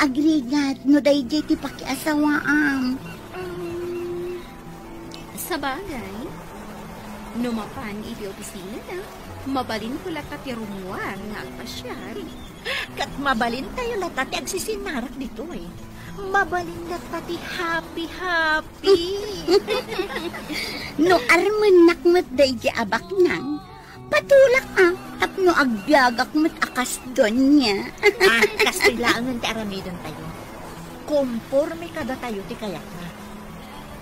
agregat no dayjay ti pakiasawaam. Sa bagay, numapan iti opisina na, mabalin ko lata ti rumuar nga agpasyar. Kat mabalin tayo lata ti agsisinarak dito eh. Mabalin lata ti happy. No arman nakmat dayjay abak nang, patulak tapno agbiagak mat akas doon niya. Kastilangan ti aramidan tayo. Komporme kada tayo ti kayak na.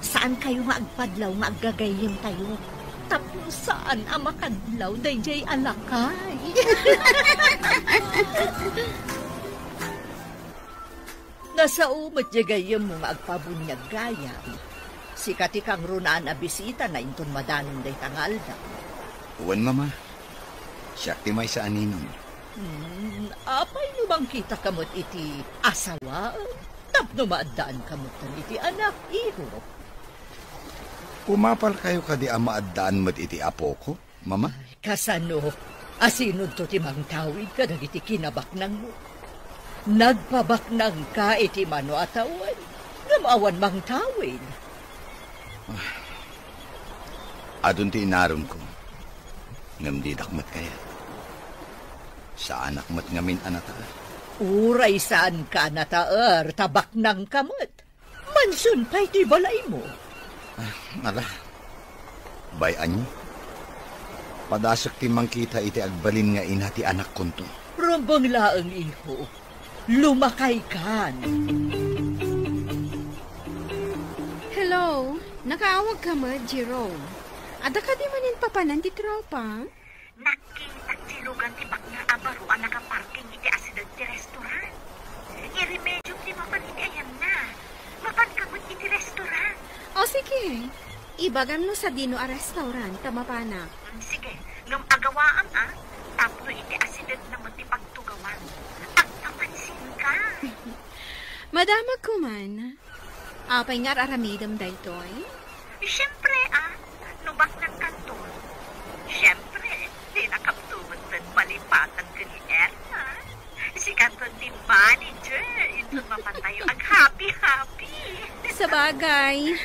Saan kayo nga agpadlaw nga aggagayim tayo? Tapno saan amakadlaw dayjay alakay? Nasa umat jagayim mo nga agpabunyag gayam. Sikati kang runaan a bisita na inton madanon day tangalda. Uwan, mama. Siya ti may sa aninon. Apay nubang kita kamot iti asawa? Tapno maadaan kamot iti anak, iho. Pumapal kayo ka di amaadaan mo't iti apo ko, mama? Kasano, asinod to ti mangtawid ka dagiti kinabaknang mo. Nagpabaknang ka iti mano atawan, namawan mangtawid. Adun ti inaron ko, ngamdidak mat kaya. Sa anak mat ngamin anata. Uray saan ka nataer, tabaknang kamot. Mansun pa iti balay mo. Ala, bayan niyo. Padasok ti mangkita iti agbalin nga ina ti anak konto. Rumbang laang iho, lumakay kan. Hello, nakaawag ka mo, Jerome. Ada ka di manin papanan ti tropa? Nakita silugan ti bakna abaro ang nakaparking iti asidad ti restoran. Iremedyo ti mapan iti ayam na. Mapan kabut iti restoran. O sige, ibagan mo sa dino a restaurant, tamapana. Sige, ngam agawaan tapno iti asidad na mo ti pagtugawan. Agpapansin ka. Madamag ko man. Apay nga aramidam daytoy? Siyempre nubak ng kanton. Siyempre, di nakaptumot ng malipatan ka ni Erna. Si kanton ti manager, ito maman tayo ag happy. Sa bagay,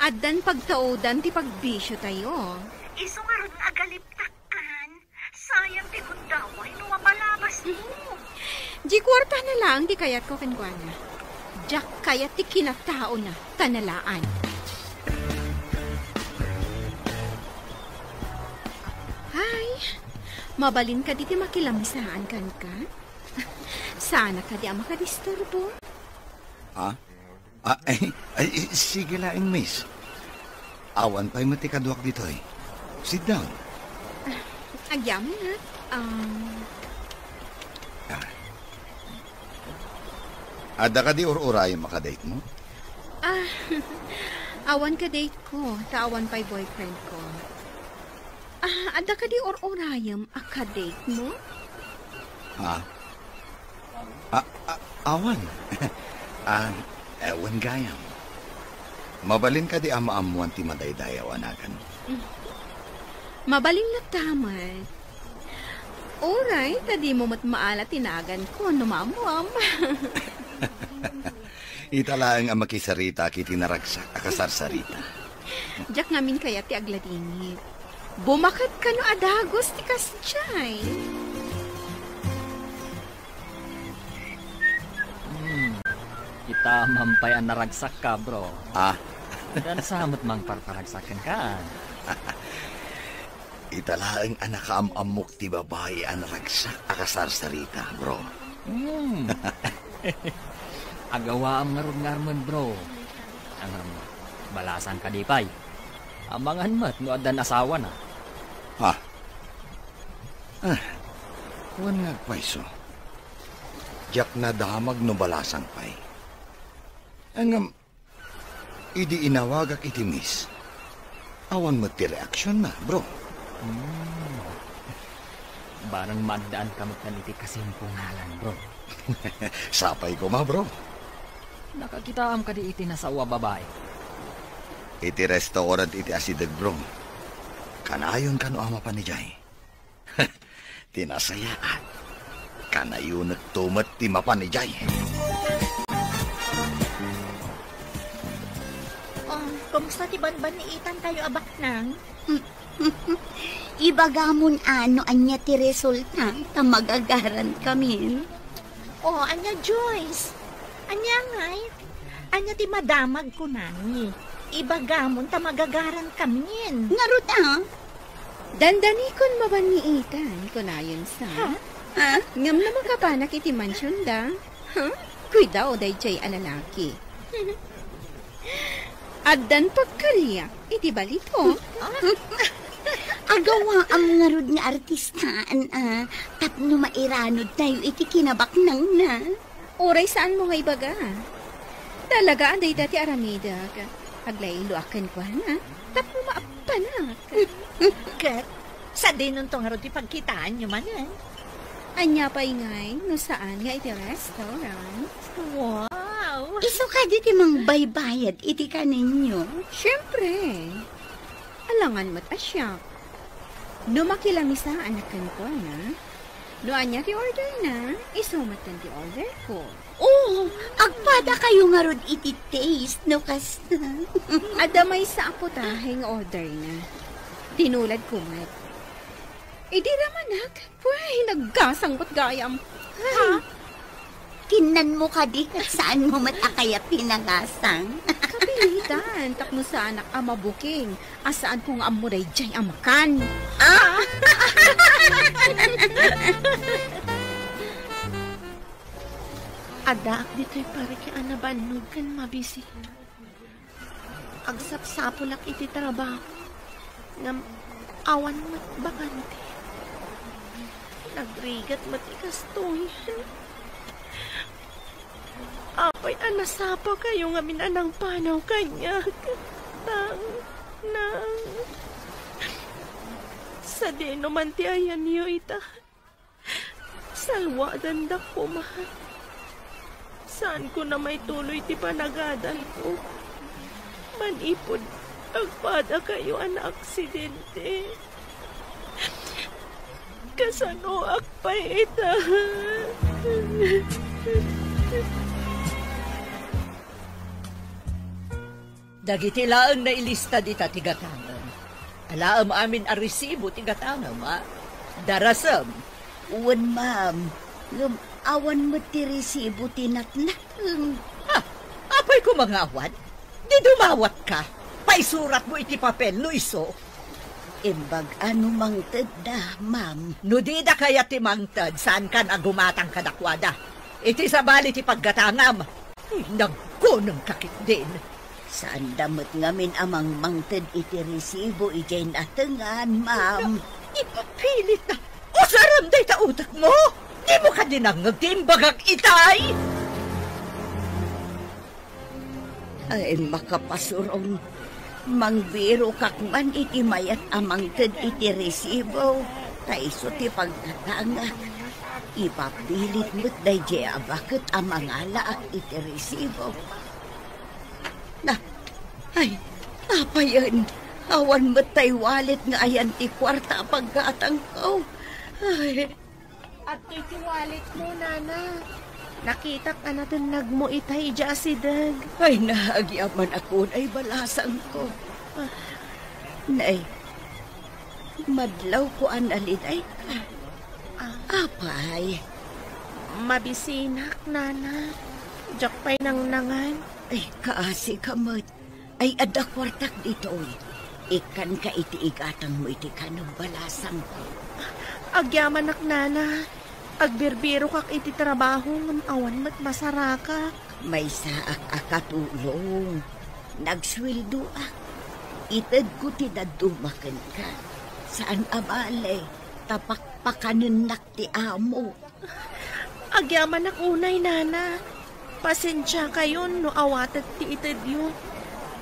addan pagtaudan ti pagbisyo tayo. Iso nga ron agaliptakan. Sayang ti gundaway no mabalabas mo. Di kwarta na lang di kayat ko kankwana. Diyak kayat ti kinatao na tanalaan. Hay, mabalin ka di ti makilamisahan kan ka? Sana ka di ang makadisturbo. Sige laing, miss. Awan pa'y matikaduak dito eh. Sit down. Agyam na. Ada ka di or-uray makadate mo? Awan ka date ko. Tawan pa'y boyfriend ko. Ada ka di or-urayam akadate mo? Awan. Ewan gayam. Mabalin ka di ama-amuan ti madaydayaw anakan. Mabalin na tamat. Oray, tadi mo maala tinagan ko, numamuam. Italaang ang makisarita kiti naragsak akasarsarita. Diyak ngamin kaya ti agladingit. Bumakat ka no adagos ti kasjay. Kita mampay ang naragsak ka, bro. Dan samot mang parparagsakan ka. Italaang anak amok ti babae ang naragsak akasarsarita, bro. Agawa ang ngarun-ngarmon, bro. Ang balasan ka di pay. Amangan mat no adan asawa na. Wan nga paiso. Diyak na damag no balasang pay. Ang idi inawagak iti miss. Awan mo ti reaksyon na, bro. Barang madaan kamot na iti kasimpungalan, bro. Sapay ko ma, bro. Nakakitaam ka di iti nasawa babae. Iti restaurant iti asidag, bro. Kanayon ka no ama pa ni Jay. Tinasayaan. Kanayon nagtumat ti mapa ni Jay. kumusta ti banban ni Itan tayo abak nang? Ibagamon ano anya ti resulta ta magagaran kami. Oh, anya Joyce. Anya ngay. Anya ti madamag ko nani. Ibagamon ta magagaran kamin. Ngarot Dandanikon maban ni Itan, kunayon sa. Ha? Ngam naman ka pa nakiti mansyon da. Huh? Kuida o day jay alalaki. Addan pagkariya, iti balito. Agawa ang ngarod nga artistaan tapno mairanod tayo iti kinabaknang na. Oray saan mo nga ibaga? Talaga anday dati aramida ka. Aglay luakan ko na. Tapno maapanak. Kat, sa din nung tong ti pagkitaan nyo man yan. Anya pa ingay, no saan nga iti restaurant? Wow! Iso ka di mang baybayad iti ka ninyo. Siyempre. Alangan mo't asyak. No makilami sa anakan ko na. No anya ti order na, isumatan ti order ko. Oh, agpada kayo nga rod iti taste, no kas. Adamay sa apotaheng order na. Tinulad ko mat. Idi ramanak, pway, naggasang ba't gayam. Ha? Kinan mo ka di kat saan mo matakaya pinagasang. Kapilitan, takno sa anak ama booking. Asaan kong amuray jay amakan. Adaak dito'y pare ki anabanog kan mabisi. Agsapsapulak iti trabaho. Ngam awan mat bakante. Nagrigat mat ikastoy. Apay anasapa kayo nga minanang panaw kanya. Nang. Sa deno man ti ayan niyo ita. Salwa dandak po mahal. Saan ko na may tuloy ti panagadan ko? Manipod, agpada kayo ang aksidente. Kasano akpay ita. Dagiti laang na ilista di ta tigatangan. Alaam amin a resibo tigatangan, ma. Darasam. Uwan, ma'am. Awan mo ti resibo tinatnat. Ha? Apay ko mangawad? Di dumawat ka. Paisurat mo iti papel, Luiso. Imbag ano mang tedda, ma'am. No di da kaya ti mangtad, saan ka nagumatang kadakwada? Iti sabali ti paggatangam. Nagkunong kakit din. Saan damot ngamin amang mangted iti resibo ijay natengan, ma'am. Ipapilit na. O saram day ta utak mo. Di mo ka din ang nagtimbagag itay. Ay, makapasurong. Mangbiro kakman iti mayat amang ted iti resibo. Taiso ti pagkatanga. Ipapilit mo't day jaya bakit amang alaak iti resibo. Ay, apa yan? Awan mo't tay walit nga ayan ti kwarta pagkatang ko. Ay. At iti wallet mo, Nana. Nakita ka na tinag mo itay dya si Dag. Ay, naagyaman ako ay balasang ko. Nay, madlaw ko ang aliday ka. Apay. Mabisinak, Nana. Diyak pa'y nangan. Ay, kaasi kamot. Ay, ada kwartak dito. Ikan ka iti igatang mo iti kanong balasang ko. Agyaman ak, Nana. Agbirbiro kak iti trabaho ng awan mat masaraka. May saak akatulong. Nagswildo ak. Itad ko tinadumakan ka. Saan abale? Tapakpakanin nak ti amo. Agyaman ak unay, Nana. Pasensya kayo no awatad ti itad yun.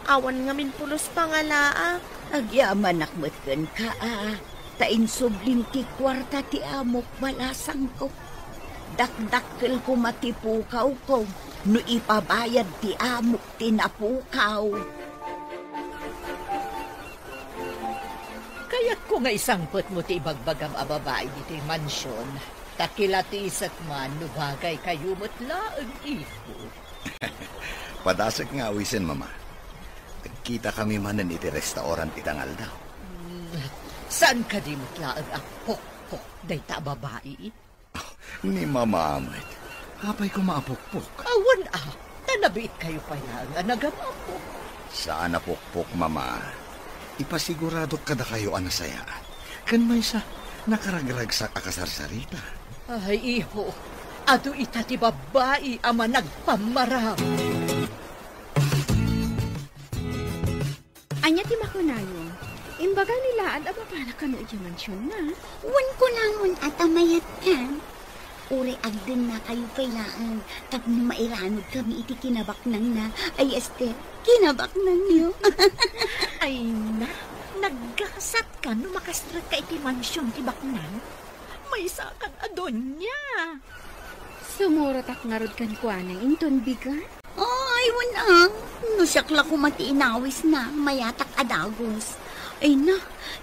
Awan ngamin pulos pangalaa. Agyaman ak matkan ka Tain subling ti kwarta ti amok balasang ko. Dakdakkel ko matipukaw ko. No ipabayad ti amok tinapukaw. Kaya't ko nga isangpot mo ti ibagbagam ababae dito mansyon. Takilatisat man, nubagay kayo mo't laang ifo. Padasak nga awisin, mama. Kita kami manan iti restaurant itangal daw. Saan ka di matlaag ang pok-pok day ta babae? Ni Mama Amet, apay ko maapukpok. Awan tanabiit kayo pa nga nagamapok. Saan napukpok, Mama? Ipasigurado kada kayo anasaya. Kan may sa nakaragrag sa akasarsarita. Ay, iho. Ato ita ti babae ama nagpamaram. Anya ti makunayo. Imbaga nila at ababana ka no iya mansyon na. Wan ko langon at amayat ka. Uri agden na kayo kailangan. Tag mairanod kami iti kinabaknang na. Ay, Esther, kinabaknang niyo. Ay na, naggasat ka no makastrat ka iti mansyon ti baknang. May sakan adon niya. Sumurot ak ngarod kan kuanang inton bigan. Ay, wanang. Nusakla ko matiinawis na. Mayatak adagos. Ay na,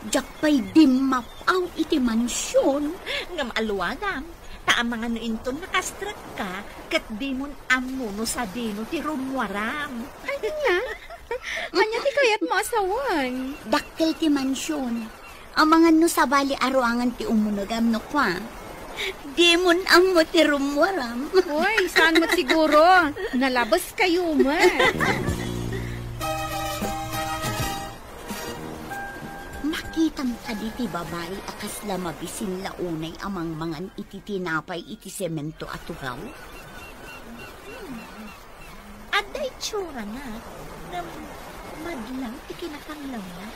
jakpay dimapaw iti mansyon. Ngam alwadam, taang mga nointon nakastrat ka, kat di mon amo no sa dino ti rumwaram. Anya? Anya ti kayat mo asawan. Dakkel ti mansyon. Ang mga no sa bali aruangan ti umunagam no kwa. Di mon amo ti rumwaram. Hoy, saan mo siguro? Nalabas kayo man. Makitang kadi ti babae akas lamabisin launay amang mangan iti tinapay iti semento at tugaw. Aday tsura na, madlaw ti kinakanglaw na.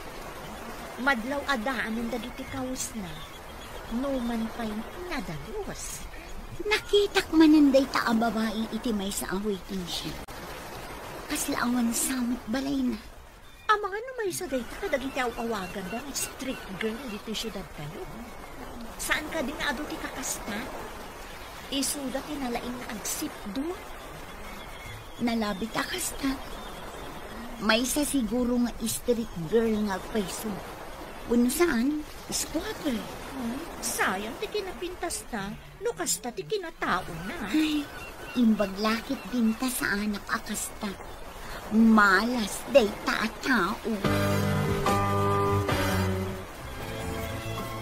Madlaw adaan ang dagiti kaus na. No man pa'y nadalos. Nakitak mananday ta ang babae iti may sa awaiting siya. Kaslaawan samot balay na. Ang mga numay sa dayta kadagiti awagan da street girl dito syudad kayo. Saan ka din ado ti kakasta? Isuda tinalain na agsip do. Nalabit akasta. May sa siguro nga street girl nga paiso. Uno saan? Squatter. Sayang ti kinapintas na, no kasta ti kinatao na. Ay, imbaglakit din ta sa anak akasta. Malas day ta tao.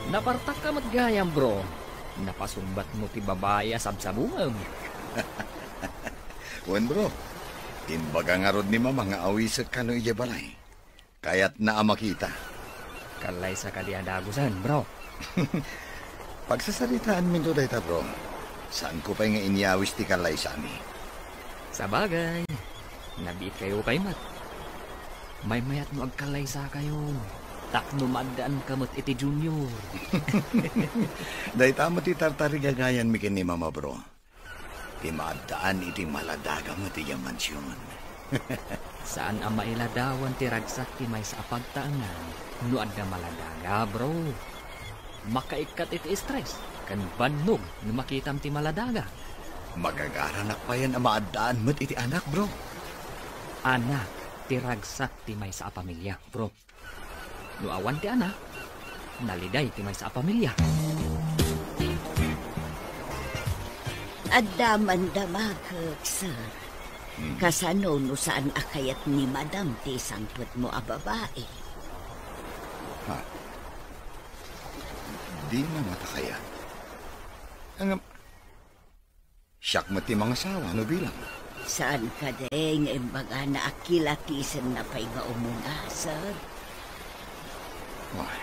Napartak ka matgayam, bro. Napasumbat mo ti babae asabsabungam. Wan, bro. Timbaga nga rod ni Mama nga awisat ka no iya balay. Kaya't na makita. Kalay sa kaliadagusan, bro. Pagsasaritaan min do dayta, bro. Saan ko pa nga inyawis ti kalay sa ami? Sa bagay, nabiit kayo kay Mat. May mayat mo agkalay sa kayo. Takno maddaan kamot iti junior. Dayta mo ti tartari gagayan mi ni Mama, bro. Ti maddaan iti maladaga mo ti mansyon. Saan ang mailadawan ti ragsak ti may sa pagtaangan? Nuad na maladaga, bro. Makaikat iti stress. Kan bannog na makitam ti maladaga. Magagaranak pa yan ang maadaan mo't iti anak, bro. Anak, ti ragsak ti may sa pamilya, bro. Nuawan ti anak, naliday ti may sa pamilya. Adaman damagak, sir. Kasano no saan akayat ni Madam ti sangput mo a babae? Ha? Di na matakaya. Ang siyak mo ti mga sawa, no bilang? Saan ka deng imbaga na akilatisan na pa'y nga umuna, sir? Why?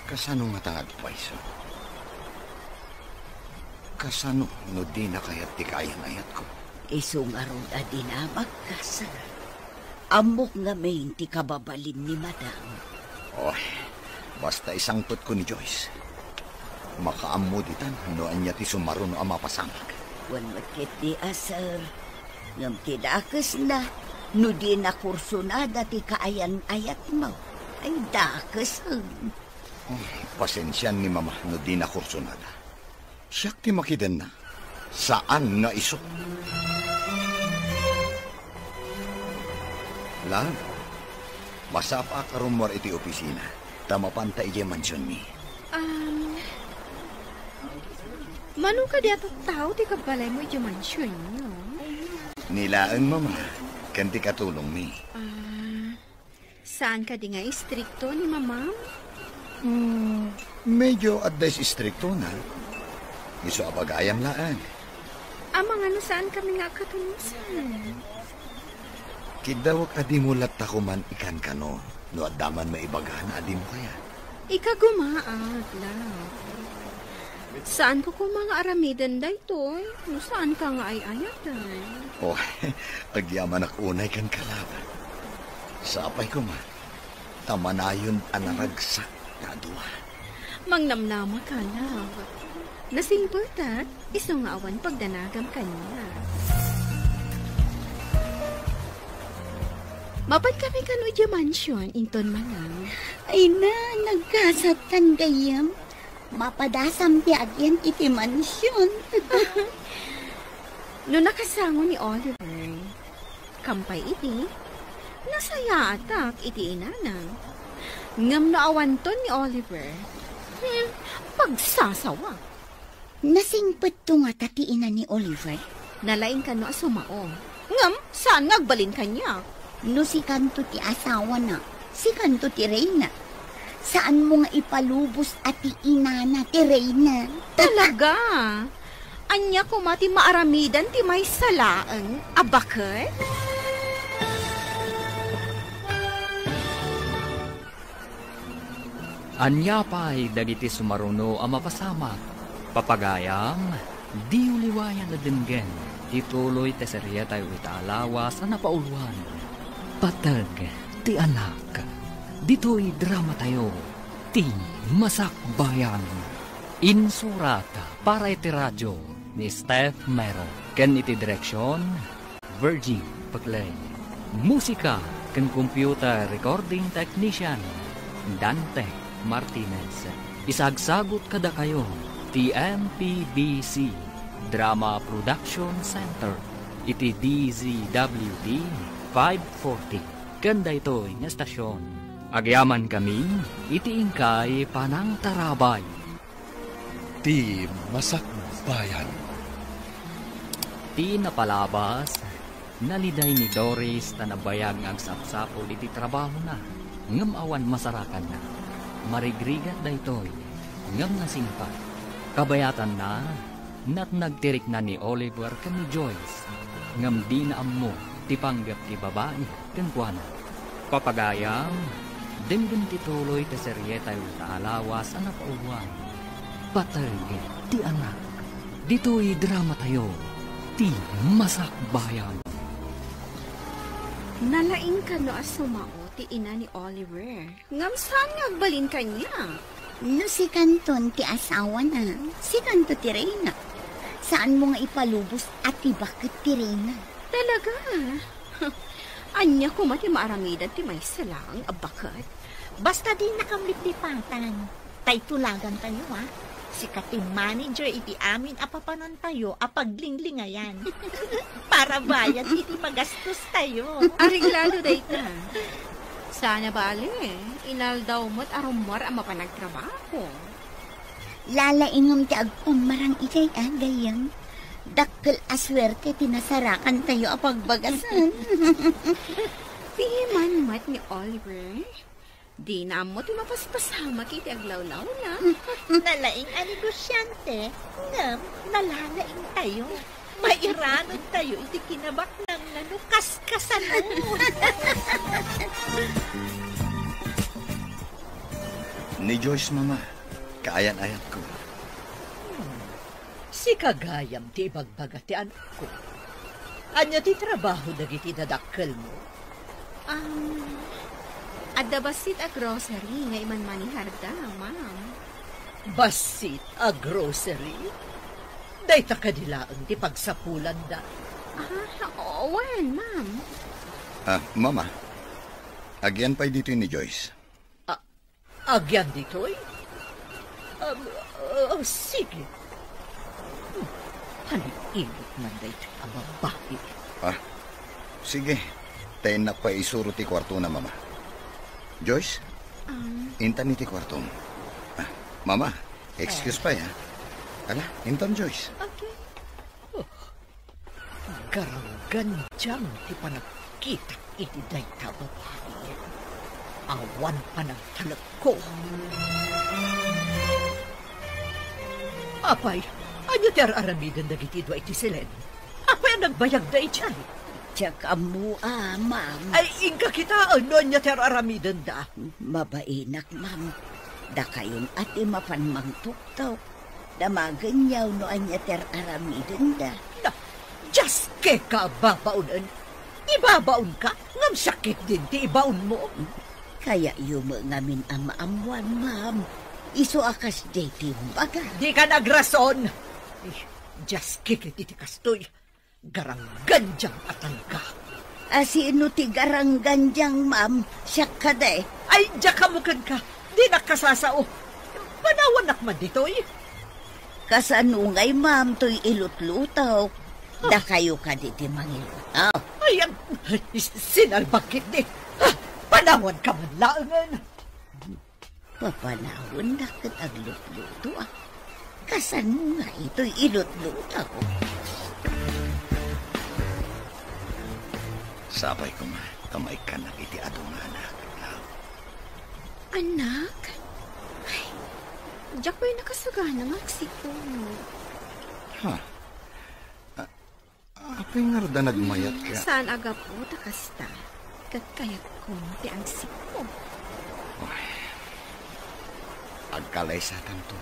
Kasano nga tangad pa iso? Kasano no di na kayat ti kayan-ayat ko? Isong arod adinabag ka, sir. Amok nga main ti kababalin ni Madam. Oy, basta isangpot ko ni Joyce. Makaamuditan no anya ti sumaruno ang mapasamag. Wan makit di sir. Ngam ti dakas na. No di na kursunada ti kaayan-ayat mo. Ay dakas. Pasensyan ni Mama no di na kursunada. Siyak ti makiden na. Saan nga iso? Lan, masap akarumor iti opisina. Tamapanta iti mansyon mi. Manu ka di ato tao ti kabalay mo iti mansyon, no? Nilaan, Mama. Kanti katulong mi. Saan ka di nga istrikto ni mamam? Medyo advice istrikto na. Iso abagayam laan. Amang ano saan kami nga katunusan? Kidawak adi mo ko man ikan kano. No adaman maibagahan adi mo kaya. Ikagumaag lang. Saan ko mga aramidan da ito? No saan ka nga ay ayatan? Oh, agyaman ako unay kan kalaban. Sapay ko man. Tamanayon anaragsak na duwa. Mangnamnama ka lang. Nasingpultat, iso nga awan pagdanagam kanya. Mapad kami kanu dya mansyon, inton manang. Ay na, nagkasatan gayam. Mapadasam ti agyan iti mansyon. No nakasango ni Oliver, kampay iti, nasaya atak iti inanang. Ngam naawan ton ni Oliver, pagsasawa. Nasingpet to nga tatiinan ni Oliver. Nalaing ka no asumao. Ngam, saan ngagbalin kanya? No si kanto ti asawa na, si kanto ti Reyna. Saan mo nga ipalubos at ti inana ti Reyna? Talaga? Anya ko mati maaramidan ti may salaan, abakit? Anya pa'y dagiti sumaruno ang mapasama. Papagayam, di uliwayan na dinggen. Tituloy te serye tayo italawas na napauluan. Patag, ti anak. Dito'y drama tayo. Ti masakbayan. Insurata para iti radyo ni Steph Mero. Ken iti direksyon, Virgie Paglen. Musika ken computer recording technician, Dante Martinez. Isagsagot kada kayo, TMPBC Drama Production Center. Iti DZWD 540. Kanda ito'y nga stasyon. Agyaman kami, iti ingkay panang tarabay. Ti masakbayan. Ti napalabas, naliday ni Doris na nabayag ang sapsapol iti trabaho na. Ngam awan masarakan na. Marigrigat da ito'y, ngam nasimpat. Kabayatan na, nat nagtirik na ni Oliver kan ni Joyce. Ngam di na ammo, ti panggap ti babae, kan kuwana. Papagayam, dinggan ti tuloy ti serye tayo taalawas ang napauwan. Patag, ti anak, dito'y drama tayo, ti masakbayan. Nalaing ka no asumao ti ina ni Oliver. Ngam saan ngagbalin kanya? No si kanton ti asawa na, si kanto ti Reyna. Saan mo nga ipalubos at ti bakit ti Reyna? Talaga? Anya ko mati maaramidan ti may salang, abakat. Basta din nakamliplipatan. Tay tulagan tayo, ha? Si kating manager iti amin apapanon tayo apaglinglingayan. Para bayad iti magastos tayo. Ariglalo day ta. Sana bale, inaldaw mo't arumor ang mapanagtrabaho. Lalaingam ti agpamarang itay agayam. Dakkel aswerte tinasarakan tayo apagbagasan. Di man mat ni Oliver. Di na mo ti mapaspasama kiti aglawlaw na. Nalaing anigosyante. Ngam, nalalaing tayo. Mairanon tayo iti kinabak ng nanukas-kasan mo. Ni Joyce, mama. Kaayan-ayat ko. Si kagayam ti ibagbaga ti anak ko. Anya ti trabaho dagiti dadakkel mo? Adda basit a grocery nga iman maniharda, ma'am. Basit a grocery? Day ta kadilaan ti pagsapulan da. Owen, ma'am. Mama. Agyan pa'y dito ni Joyce. Agyan dito'y? Sige. Haliilot man day ang babae. Sige. Tayo na pa isuro ti kwarto na, mama. Joyce? Intan ti kwarto mo. Mama, excuse pa, ya. Ala, intan Joyce. Okay. Garanggan dyan ti panagkita iti day ta babae. awan pa ng talag ko. Apay, anyo ti aramidan dagiti dua iti silen. Apay ang nagbayag da iti. Tsaka mo, ma'am. Ay, inka kita, ano niya ti aramidan da? Mabainak, ma'am. Da kayon ati mapanmang tuktaw. Damaganyaw no anya ter aramidan da. Na, just ke ka babaunan. Ibabaon ka, ngam sakit din ti ibaon mo. Kaya yumo ngamin ang maamuan, ma'am. Iso akas dati baga. Di ka nagrason. Just kikit iti kastoy. Garangganjang atan ka. Sino ti garangganjang, ma'am? Siya ka de. Ay, jakamukan ka. Di nakasasao. Panawan nakman dito'y. Kasanungay, ma'am, to'y ilutlutaw. Da kayo ka diti mangilutaw. Ay, sinalbakit di. Panawan ka man laangan. Papanahon na kat aglutluto ah. Kasanungay, to'y ilutlutaw. Sabay ko nga, kamay ka na iti adong anak. Anak? Ay, diyak ba'y nakasagana nga aksiko? Ha? Apay nga rada nagmayat ka? Saan aga po, takasta? Kakayat ko ti ang siko. Agkalay sa tanto.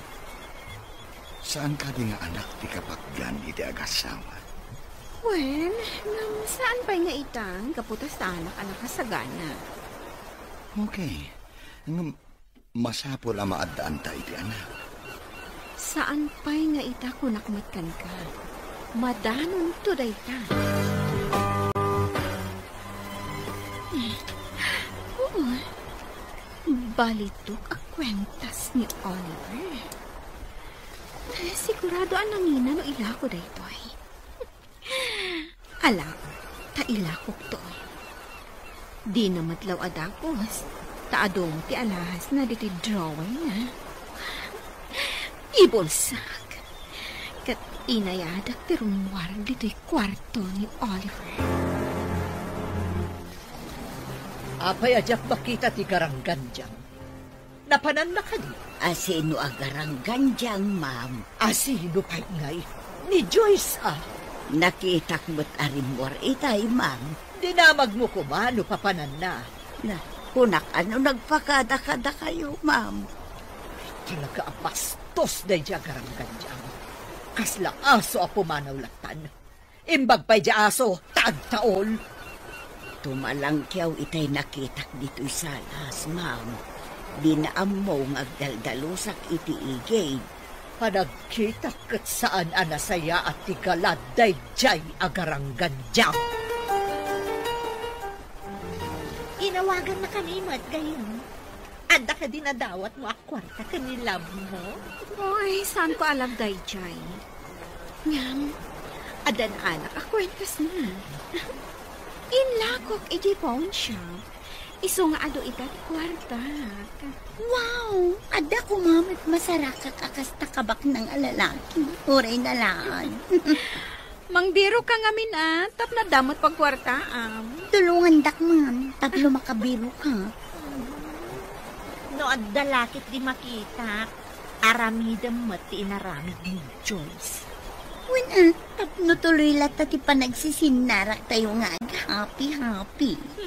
Saan ka di nga anak ti kapaggan iti agasawa? Well, saan pa'y nga itang kaputas sa anak kasagana? Okay. Masapol ang maadaan tayo iti anak. Saan pa'y nga ita kunakmatkan ka? Madanon to day ta. Oo. Balitok ang kwentas ni Oliver. Sigurado ang nangina no ilako day to'y. Ala, tailakok to. Di na matlaw adakos. Taadong ti alahas na diti drawing na. Ibulsak. Kat inayadak ti rumwar diti kwarto ni Oliver. Apay ajak makita ti garangganjang. Napanan na ka di. Sino agarangganjang, ma'am? Sino pa'y ngay? Ni Joyce Nakitak mo't arimwar itay, ma'am. Dinamag mo kumano papanan na. Na, kunak ano nagpakada-kada kayo, ma'am. Talaga apastos na dya garangganjang. Kasla aso a pumanaw latan. Imbag pa'y dya aso, taag-taol. Tumalangkyaw itay nakitak dito'y salas, ma'am. Di na amaw ngagdaldalusak iti igay. Panagkita kat saan anasaya at tigalad dayjay agarangganjang. Inawagan na kami, Mat, gayon. Anda ka din nadawat mo akwarta kanilab mo. Oy, saan ko alam dayjay? Ngam, adan anak akwentas na. Inlakok iti pawn shop. Iso nga ado ita ti kwarta. Wow! Ada ko, ma'am, at masarakak akas takabak ng alalaki. Uray na laan. Mangbiro ka ngamin tap na damot pag kwarta Tulungan dak, ma'am. Taplo makabiro ka. No, adalakit di makita. Aramidam mati inaramid ni Joyce. Wala, tapno tuloy lata ti panagsisinarak tayo nga. Happy.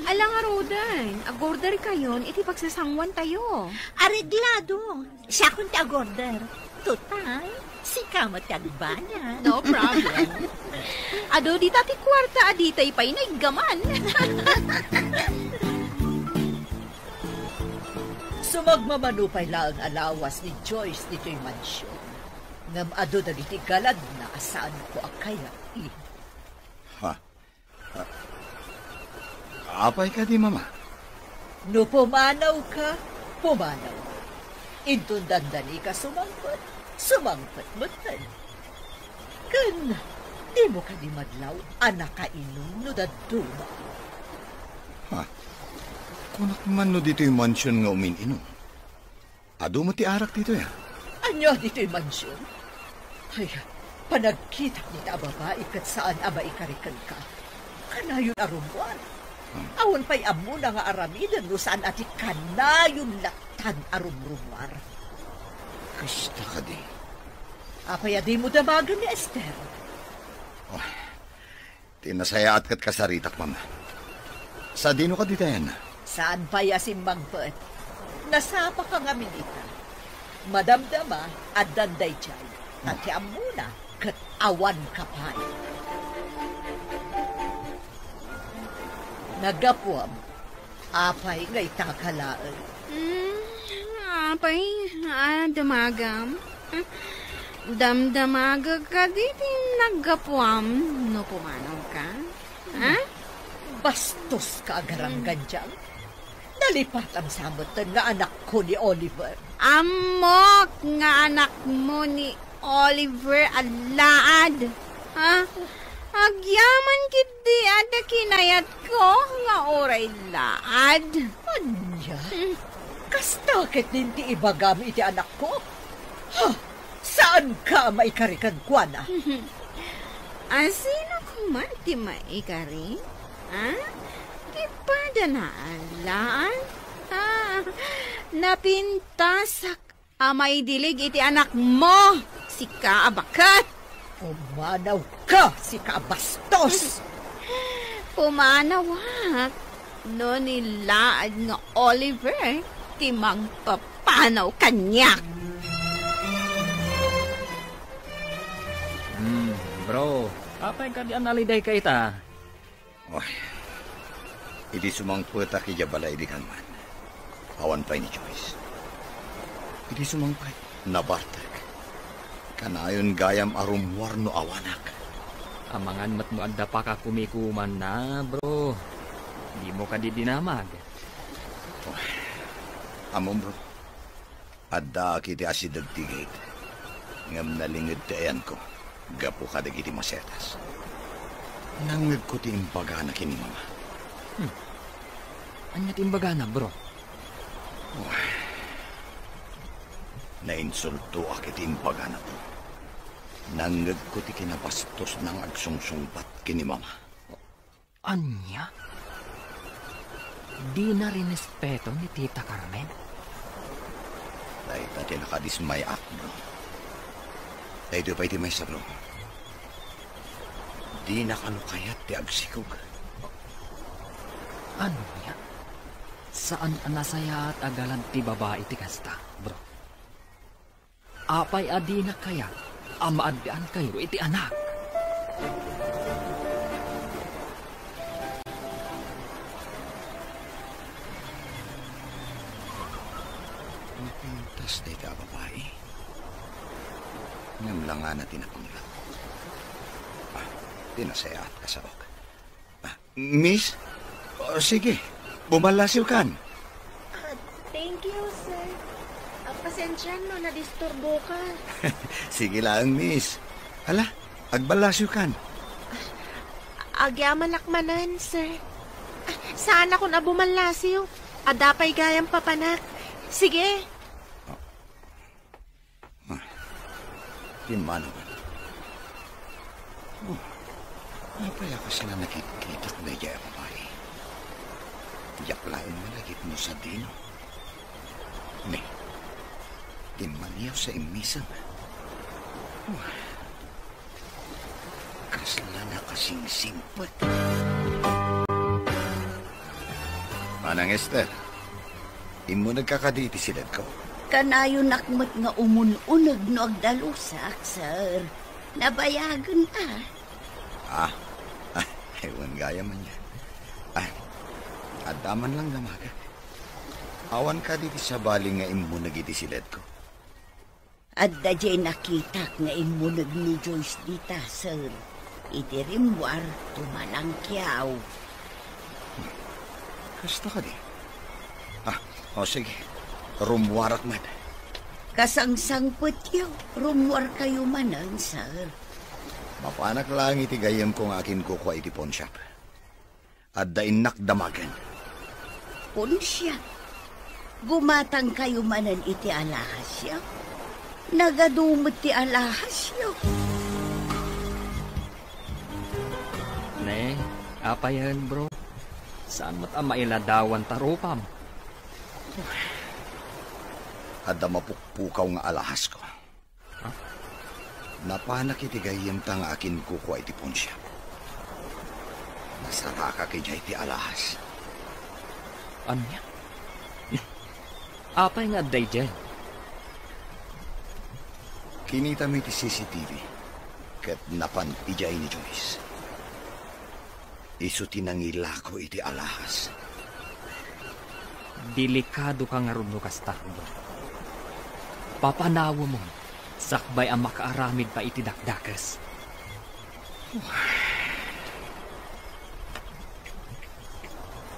Alang arodan, agorder kayon, iti pagsasangwan tayo. Areglado. Siya kung ti agorder. Total, si Kamat tagbana. No problem. Ado di tati kwarta, aditay pa'y naigaman. Sumagmamanupay lang alawas ni Joyce dito'y mansyon. Ngam ado na galad na asaan ko akaya. Ha? Apay ka di, mama? No pumanaw ka, pumanaw. Intundandani ka sumangpat matan. Kan, di mo ka di madlaw, anak ka inom no daduma. Ha? Kunak man no dito yung mansyon nga umin-inom. Ado mo ti arak dito ya? Anyo dito yung mansyon? Ay, panagkita ni ta babae kat saan aba ikarikan ka. Kanayon arumbuan. Awan pa'y amo na nga aramidan no saan ati kanayon latan arumrumar. Kasta ka di. Apaya di mo damagan ni Esther. Tinasayaat kat kasaritak, mama. Sa dino ka di tayan? Saan pa yasim magpet? Nasapa ka nga minita. Madamdama at danday chay. At amo na kat awan kapay. Nagapuam, apay ngay takalaan. Apay, damagam. Damdamaga ka di nagapuam no pumanaw ka. Ha? Bastos ka agaranggan dyan. Nalipat ang samutan nga anak ko ni Oliver. Amok nga anak mo ni Oliver alaad. Ha? Agyaman kiti ada kinayat ko nga oray laad. Anya? Kastakit din ti ibagam iti anak ko? Ha? Saan ka maikarikan kwa na? Sino kuman ti maikari? Ha? Di pa na alaan? Ha? Napintasak amay dilig iti anak mo, si Kaabakat. Pumanaw ka, si Kabastos! Pumanawak, no nilaad nga Oliver, timang papanaw kanyak. Bro, apay ka di analiday ka ita? Idi sumang puta ki jabala idi kan man. Awan pa ni Joyce. Idi sumang pa nabartek. Kanayon gayam arumwar no awanak. Amangan mat mo adda pa ka kumikuman na, bro. Di mo ka di dinamag. Amom bro. Adda kiti asidad tigit. Ngam nalingid tayan ko. Gapo ka dagiti masetas. Nangag ko ti imbaga na kini mama. Anya timbaga na, bro? Nainsulto akiti imbaga na to. Nangag ko ti kinabastos ng agsungsungbat kini mama. Anya? Di na rin respeto ni Tita Carmen? Dahil tati nakadismay ak, bro. Dahil pa iti may sa bro. Di nakalukayat ti agsikog. Anya? Saan anasaya at agalan ti babae ti kasta, bro? Apay adi na kaya amaadaan kayo iti anak. Pintas day ka babae. Ngam lang nga natin na panglat. Tinasayaat ka sa ok. Miss? Sige, bumalasiw kan. Thank you, sir. Pasensya no, nadisturbo ka. Sige lang, miss. Hala, agbalasyo kan. Agyaman akmanan, sir. Saan ako na bumalasiw? Adapay gayang papanak. Sige. Timano ba? Napaya ko sila nakikita na iya babae. Yaklain mo lagit mo sa dino. Ne, timaniyaw sa imisan. Kasla na kasing simpot. Manang Esther, imo nagkakaditi sila ko. Kanayo nakmat nga umununag no agdalusak, sir. Nabayagan ta. Ewan gaya man yan. Adaman lang damaga. Awan ka diti sa baling nga imo nagiti silid ko. Adda jay nakita nga imunag ni Joyce dita, sir. Iti rimwar, tumalangkyaw. Kasta ka di? Sige. Rumwarak man. Kasangsang putyaw, rumwar kayo manan, sir. Mapanak lang iti gayam kong akin kukuha iti pawn shop. Adda inak damagan. Punsya. Gumatang kayo manan iti alahasya. Nagadumot ti alahasya. Ne, apa yan, bro? Saan mat ang mailadawan tarupam? Ada mapukpukaw nga alahas ko. Huh? Napanak iti gayem ta nga akin kukuha iti ponsya. Nasaraka kay jay iti alahas. Anya? Apay nga day dyan? Kinita mi iti CCTV. Kat napan ijay ni Joyce. Isu tinangila ko iti alahas. Delikado ka nga rin lukas takbo. Papanawa mo, sakbay ang makaaramid pa iti dakdakas.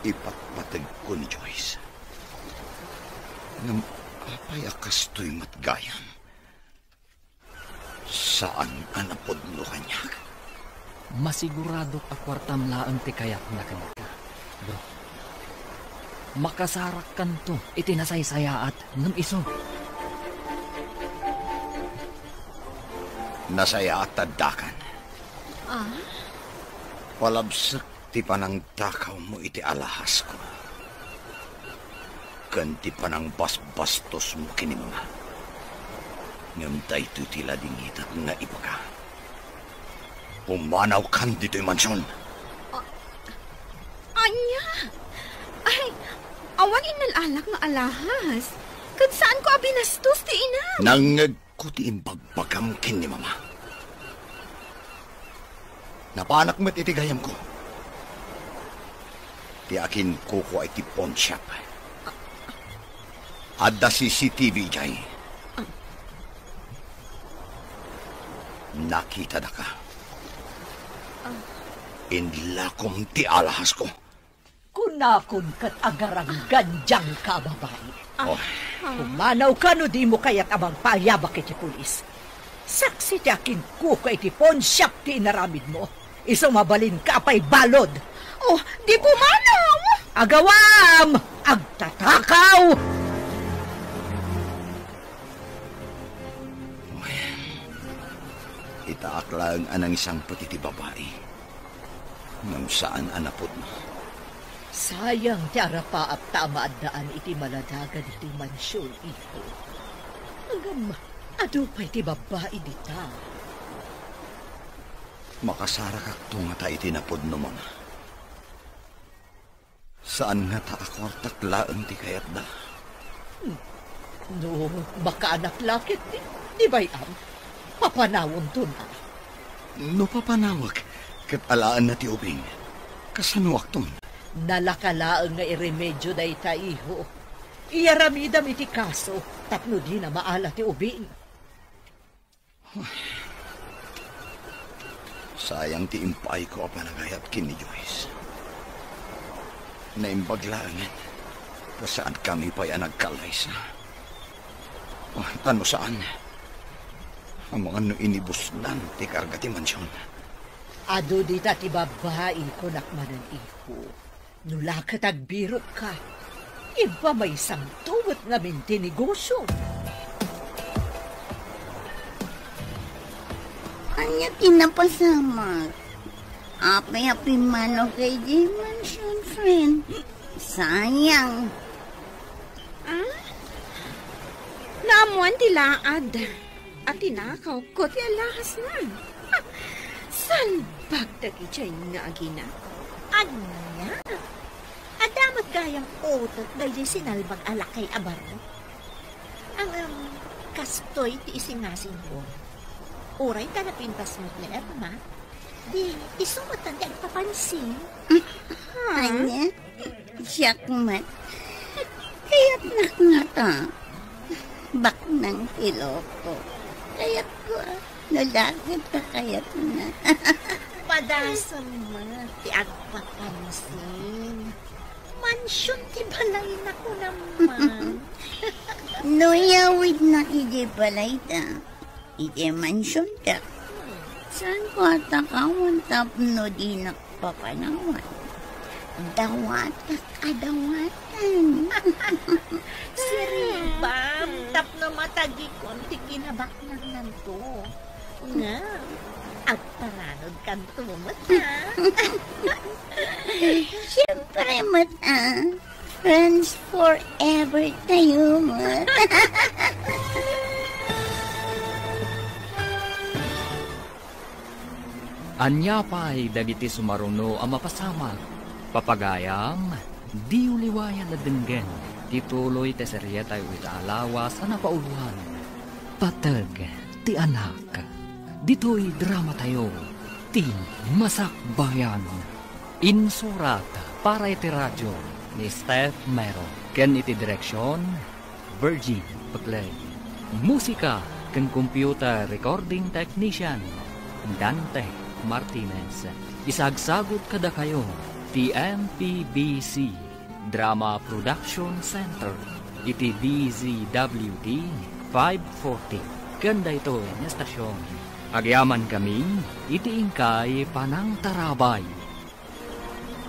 Ipatmatag ko ni Joyce. Ngam apay akastoy matgayam. Saan anapod no kanyag? Masigurado ka kwartam laang ti kayak na kanaka, bro. Makasarak kan to, itinasaysayaat ng iso. Nasaya at tadakan. Palabsak ti panang takaw mo iti alahas ko. Kanti panang basbastos mo kinima. Ngam dayto tila dingitat nga ibaga. Pumanaw kan dito'y mansyon. Anya! Ay, awan inalalak nga alahas. Kad saan ko abinastos ti inam? Nangag ko ti imbagbagam kin ni mama. Napanak mo't itigayam ko. Ti akin kuko ay ti pawn shop. Adda CCTV jay. Nakita na ka. Inlakom ti alahas ko. Kunakon kat agarang ganjang ka, babae. Oh. Pumanaw ka no di mo kaya't amang payabak iti pulis. Saksi ti akin kuko iti pawn shop ti inaramid mo. Isang mabalin ka pa'y balod. Oh, di pumanaw! Agawam! Agtatakaw! Itaak lang anang isang pati ti babae. Ngam saan anapod mo? Sayang ti arapa at tama at daan iti maladagan iti mansyon, iho. Hanggang ado pa iti babae dita. Makasara ka nga ta iti napod no, mama. Saan nga ta akwartak laang ti kayat da? No, baka anak lakit, di bayam? Papanawon to na. No papanawag, kat alaan na ti ubing. Kasanuak ton. Nalakalaang nga iremedyo da ita, iho. Iyaramidam iti kaso, tapno di na maala ti ubing. Sayang ti impay ko apanagayat kin ni Joyce. Naimbaglaangan, kasaan kami pa'y nagkalaysa. Ano saan? Ang mga no inibusdan ti karga ti mansyon. Ado di ti babae ko nakmanan, iho. Nulakat agbiro ka. Iba may isang tuwat nga minti negosyo. Anya pinapasama. Apay-apay mano kay di mansion, friend. Sayang. Naamuan ti laad. At tinakaw ko ti alahas na. Salbag dagi dyan nga agina. Anya? Adamat gayang utot dahil sinalbag alakay abaro. Ang kastoy ti isingasin ko. Uray ka na pintas mo ni Erma. Di, isumatan di agpapansin. Anya, siyakmat. Kaya't nakngata. Bak ng piloko. Kaya't ko, nalagit ka kaya't na. Padasam mo, ti agpapansin. Mansyon ti balay na ko naman. Noyawid na ide balay ta. Ide mansyon ka. Saan ko atakawan tapno di nakpapanawan? Dawat kadawatan. Siribam, tapno matagi konti kinabak ng nanto. Nga, agparanod kan tumot ha. Siyempre, Siyempre, mat, friends forever tayo, mat. Anya pa'y dagiti sumaruno ang mapasama. Papagayam, di uliwayan na denggen. Tituloy te serye tayo itaalawas sa napauluhan. Patag, ti anak. Dito'y drama tayo. Ti Masakbayan. Insurat para iti radyo ni Steph Mero. Ken iti direksyon, Virgin Paglay. Musika ken computer recording technician, Dante Martinez. Isagsagot kada kayo, TMPBC Drama Production Center, iti DZWD 540. Ganda ito na stasyon. Agyaman kami, iti ingkay panang tarabay.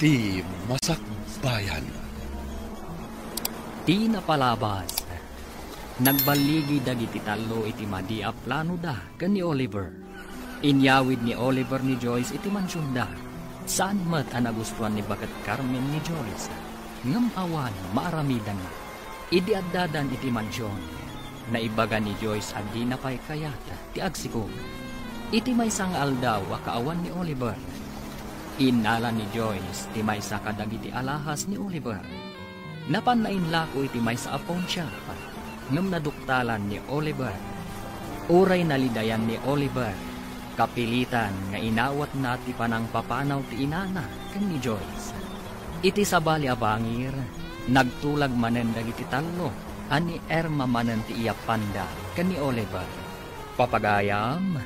Ti Masakbayan. Ti napalabas. Nagbaligi dagiti talo iti madi a plano da ken ni Oliver. Inyawid ni Oliver ni Joyce iti mansyon da. Saan mat ang nagustuhan ni Bakat Carmen ni Joyce? Ngam awan maaramidan na. Idi addadan iti mansyon. Naibaga ni Joyce at di na pa'y kayata ti agsiko. Iti may sang aldaw a kaawan ni Oliver. Inala ni Joyce ti may sa kadagiti alahas ni Oliver. Napanain lako iti may sa apong siya. Ngam naduktalan ni Oliver. Uray nalidayan ni Oliver. Kapilitan nga inawat na ti panang papanaw ti inana ken ni Joyce. Iti sabali abangir, nagtulag manen dagiti talo, ani Erma manen ti iyapanda ken ni Oliver. Papagayam,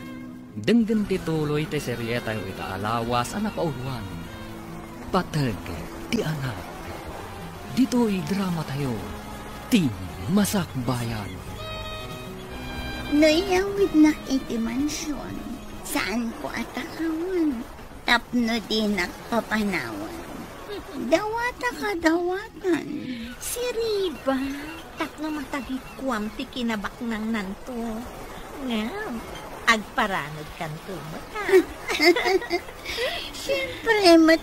denggen ti tuloy ti serye tayo itaalawas ang napauluan. Patag ti anak. Dito'y drama tayo, ti Masakbayan. Nayawid na iti mansyon. Saan ko atakawan? Tapno din nakpapanawan. Dawata ka dawatan. Si Riba, tapno matagikuam ti kinabak ng nanto. Ngam, agparanod kanto mo ka. Siyempre, mat,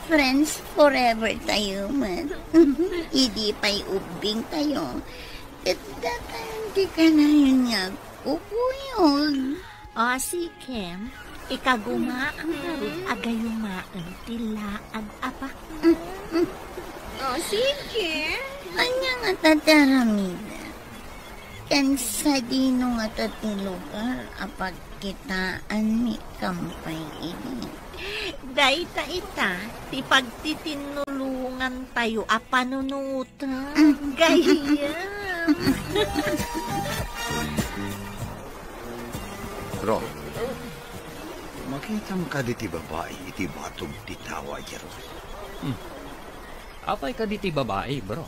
friends forever tayo, mat. Hindi pa'y ubing tayo. At datan di ka na yun nga kukuyog. O, si Kem, ikagumaan karod agayumaan tila ag-apa. O, sige. Anya nga tataramida. Kan sa dino nga tati lugar apag kitaan mi kampay ini. Dayta ita, ti pagtitinulungan tayo apanunutan. Gayam. Bro, makitam ka di ti babae iti batog ti tawa jero. Apay ka di ti babae, bro?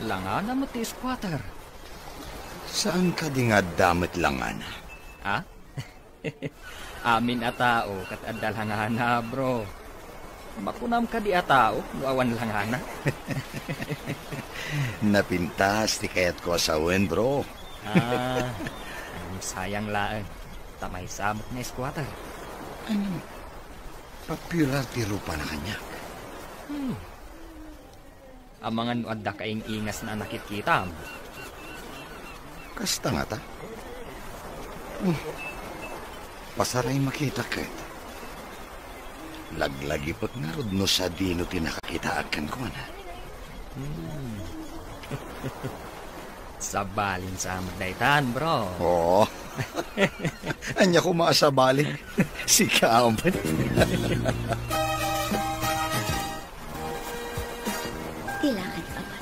Langana mo ti squatter. Saan ka di nga damit langana? Ha? Amin a tao kat addal hangana, bro. Makunam ka di a tao, awan langana. Napintas ti kayat ko asawen, bro. Sayang laan. Tamay sabak na squatter. Ano? Popular ti rupa na kanya. Ang mga nuadda kaing ingas na nakikita mo. Kasta nga ta. Pasaray makita ka ito. Laglagi pat nga rod no sa dino tinakakitaakan ko na. Sabalin sa amagdaitan, bro. Oo. Anya ko maasabalin. Si Kaampan. Kailangan pa ba?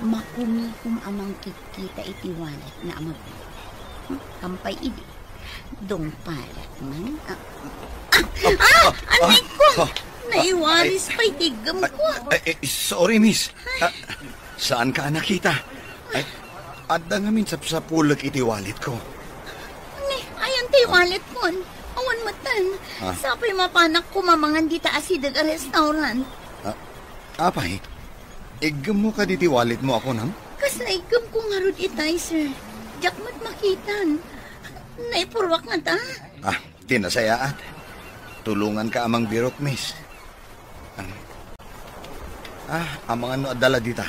Makumikum amang kikita iti walat na amag. Kampay idi. Dong palat man. Anay ko! Naiwalis pa itigam ko. Sorry, miss. Saan ka nakita? Adda nga min sa pulag iti wallet ko. Ayan tayo wallet mo. Awan matan. Sapay mapanak ko mamangan dita asidag a restaurant. Apay, igam mo ka diti wallet mo ako nang? Kaslaigam ko nga rod itay, sir. Diyak mat makitan. Naipurwak nga ta. Tinasayaat. Tulungan ka amang birot, miss. Ang mga no adala dita.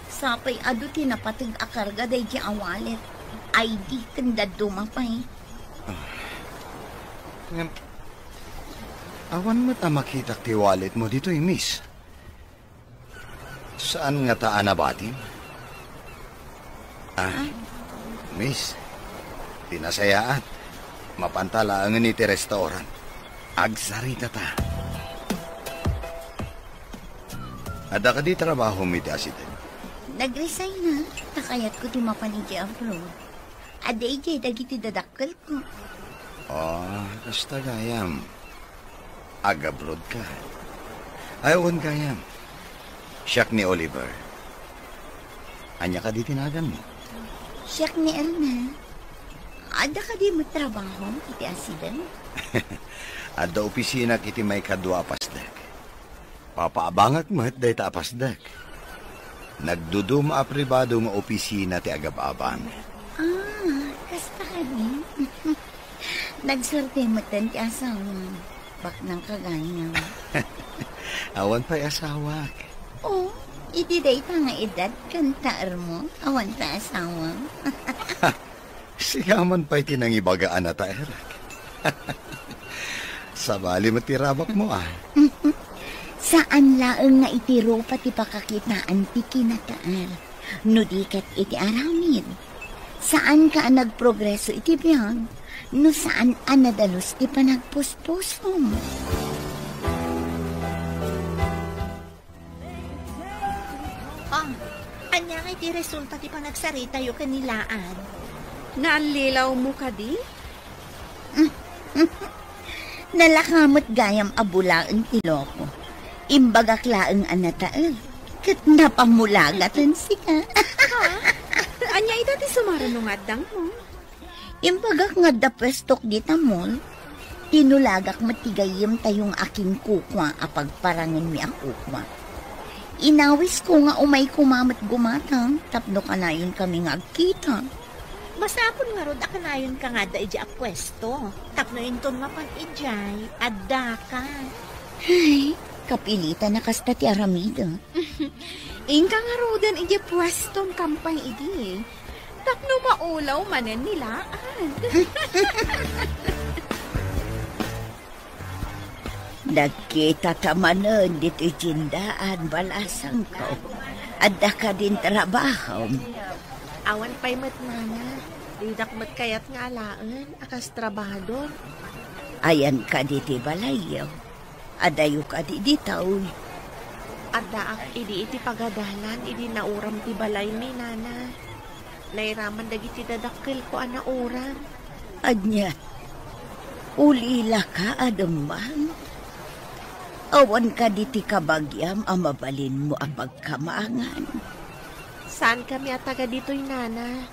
Sapay ado tinapatag akarga day di awalet. ID kanda dumapay. Awan mo ta makita ti wallet mo dito, miss. Saan nga ta anabatin? Miss, pinasayaan. Mapantala ang niti restaurant. Agsarita ta. Ada ka di trabaho mi ti asiten? Nag-resign na. Takayat ko tumapanigi abroad. Aday jay dagiti dadakkel ko. Kasta gayam. Ag-abroad ka. Ayawan gayam. Siyak ni Oliver. Anya ka di tinagan mo? Siyak ni Erna. Ada ka di mo trabaho, iti asiden? Ada opisina kiti may kadwa pasdak. Papaabangak mat day ta pasdak. Nagduduma a pribado nga opisina ti agab-abang. Kasta ka di? Nagsorte mo tan ti asawa. Bak ng kagayang. Awan pa'y asawak. Iti day ta nga edad kantaar mo. Awan ta asawa. Siyaman pa'y tinangibagaan na ta, Erak. Sabali matirabak mo, Saan laeng nga itiro pati pakakitaan ti kinataar? No di ket iti aramid. Saan ka nagprogreso iti biyag? No saan anadalos ti panagpuspusom? Anya nga iti resulta ti panagsarita yu kanilaan. Naalilaw mo ka di? Nalakamot gayam abulaang ti loko. Imbagak laeng anataal. Kat napamulagatan siya. Anya ita ti sumaranungadang mo? Imbagak nga da pestok di tamol. Tinulagak matigayim tayong aking kukwa apagparangan mi ang kukwa. Inawis ko nga umay kumamat gumatang, tapno kanayon kami nga agkita. Masapon nga rod akanayon ka nga da iji apwesto. Tapno inton mapan ijay, adda ka. Ay, kapilita na kasta ti aramida. Ingka nga rodan iji pwestong kampay idi. Tapno maulaw manen nilaan. Nagkita tamanon dito jindaan balasang ko. Adda ka din trabaho. Awan pa'y matnana. Didakmat kayat nga alaan, akas trabahador. Ayan ka diti balayaw. Adayo ka di ditaw. Adda ak iti pagadalan, idi nauram ti balay mi nana. Nairaman dagiti dadakkel ko ana uram. Anya, ulila ka adamang. Awan ka diti kabagyam ang mabalin mo ang pagkamangan. Saan kami at taga dito'y nana?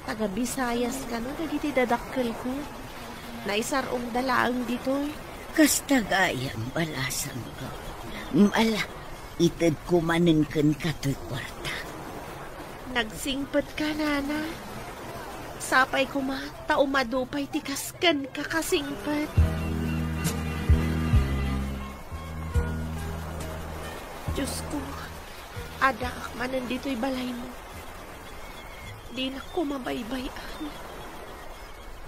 Taga Visayas ka no, dagiti dadakkel ko. Naisarong dalaang dito'y. Kastagayang balasan ko. Mala, itad kumanin kan kato'y kwarta. Nagsingpet ka, nana. Sapay ko ma, taumadupay tikaskan kakasingpet. Diyos ko, ada man nandito'y balay mo. Di na ko mabaybayan.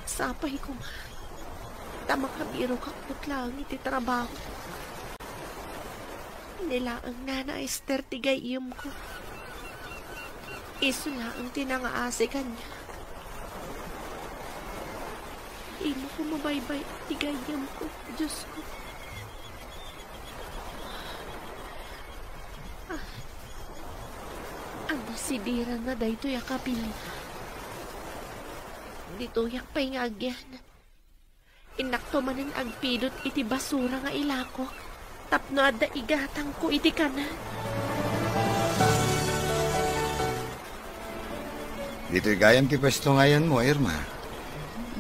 Sapay ko ma. Tamakabiro kakot lang iti trabaho. Nila ang nana Esther tigayim ko. Iso na ang tinangaasi kanya. Imo ko mabaybay tigayim ko, Diyos ko. Ano si Dira na dayto yakapili. Dito yak pa'y nga agyan. Inakto manin agpidot iti basura nga ilako. Tapno adda igatang ko iti kanan. Dito'y gayam ti pwesto ngayon mo, Irma.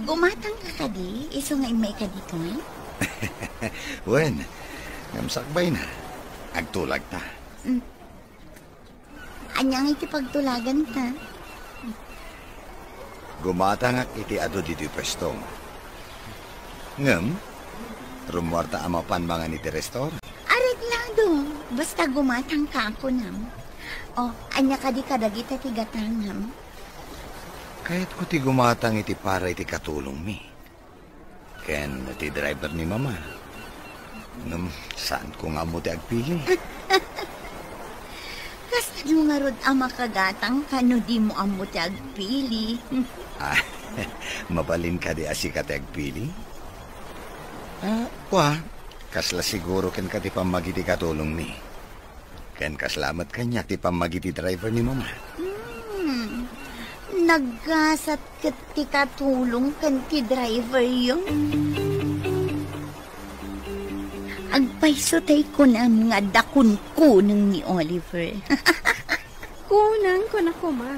Gumatang ka kadi, iso nga imay ka dito eh. Wen, ngamsakbay na. Agtulag ta. Anyang iti pagtulagan ta. Gumatangak iti ado dito'y pwesto. Ngam, rumwarta amapan mga niti restaurant. Areglan, Basta gumatang ka ako nam. O, anya ka di kadagita ti gatangam. Kahit ko ti gumatang iti para iti katulong mi. Ken ti driver ni mama. Saan ko nga mo ti agpili? Kasad mo nga rod ang makagatang kano di mo ang mo ti agpili. Mabalin ka di asi ka ti agpili? Kasla siguro ken ka ti pamagiti katulong mi. Ken kaslamat kanya ti pamagiti driver ni mama. Naggasat kat ti katulong kan ti driver yun. Agpaiso tay ko na mga dakon kunang ni Oliver. Kunang ko na kuma.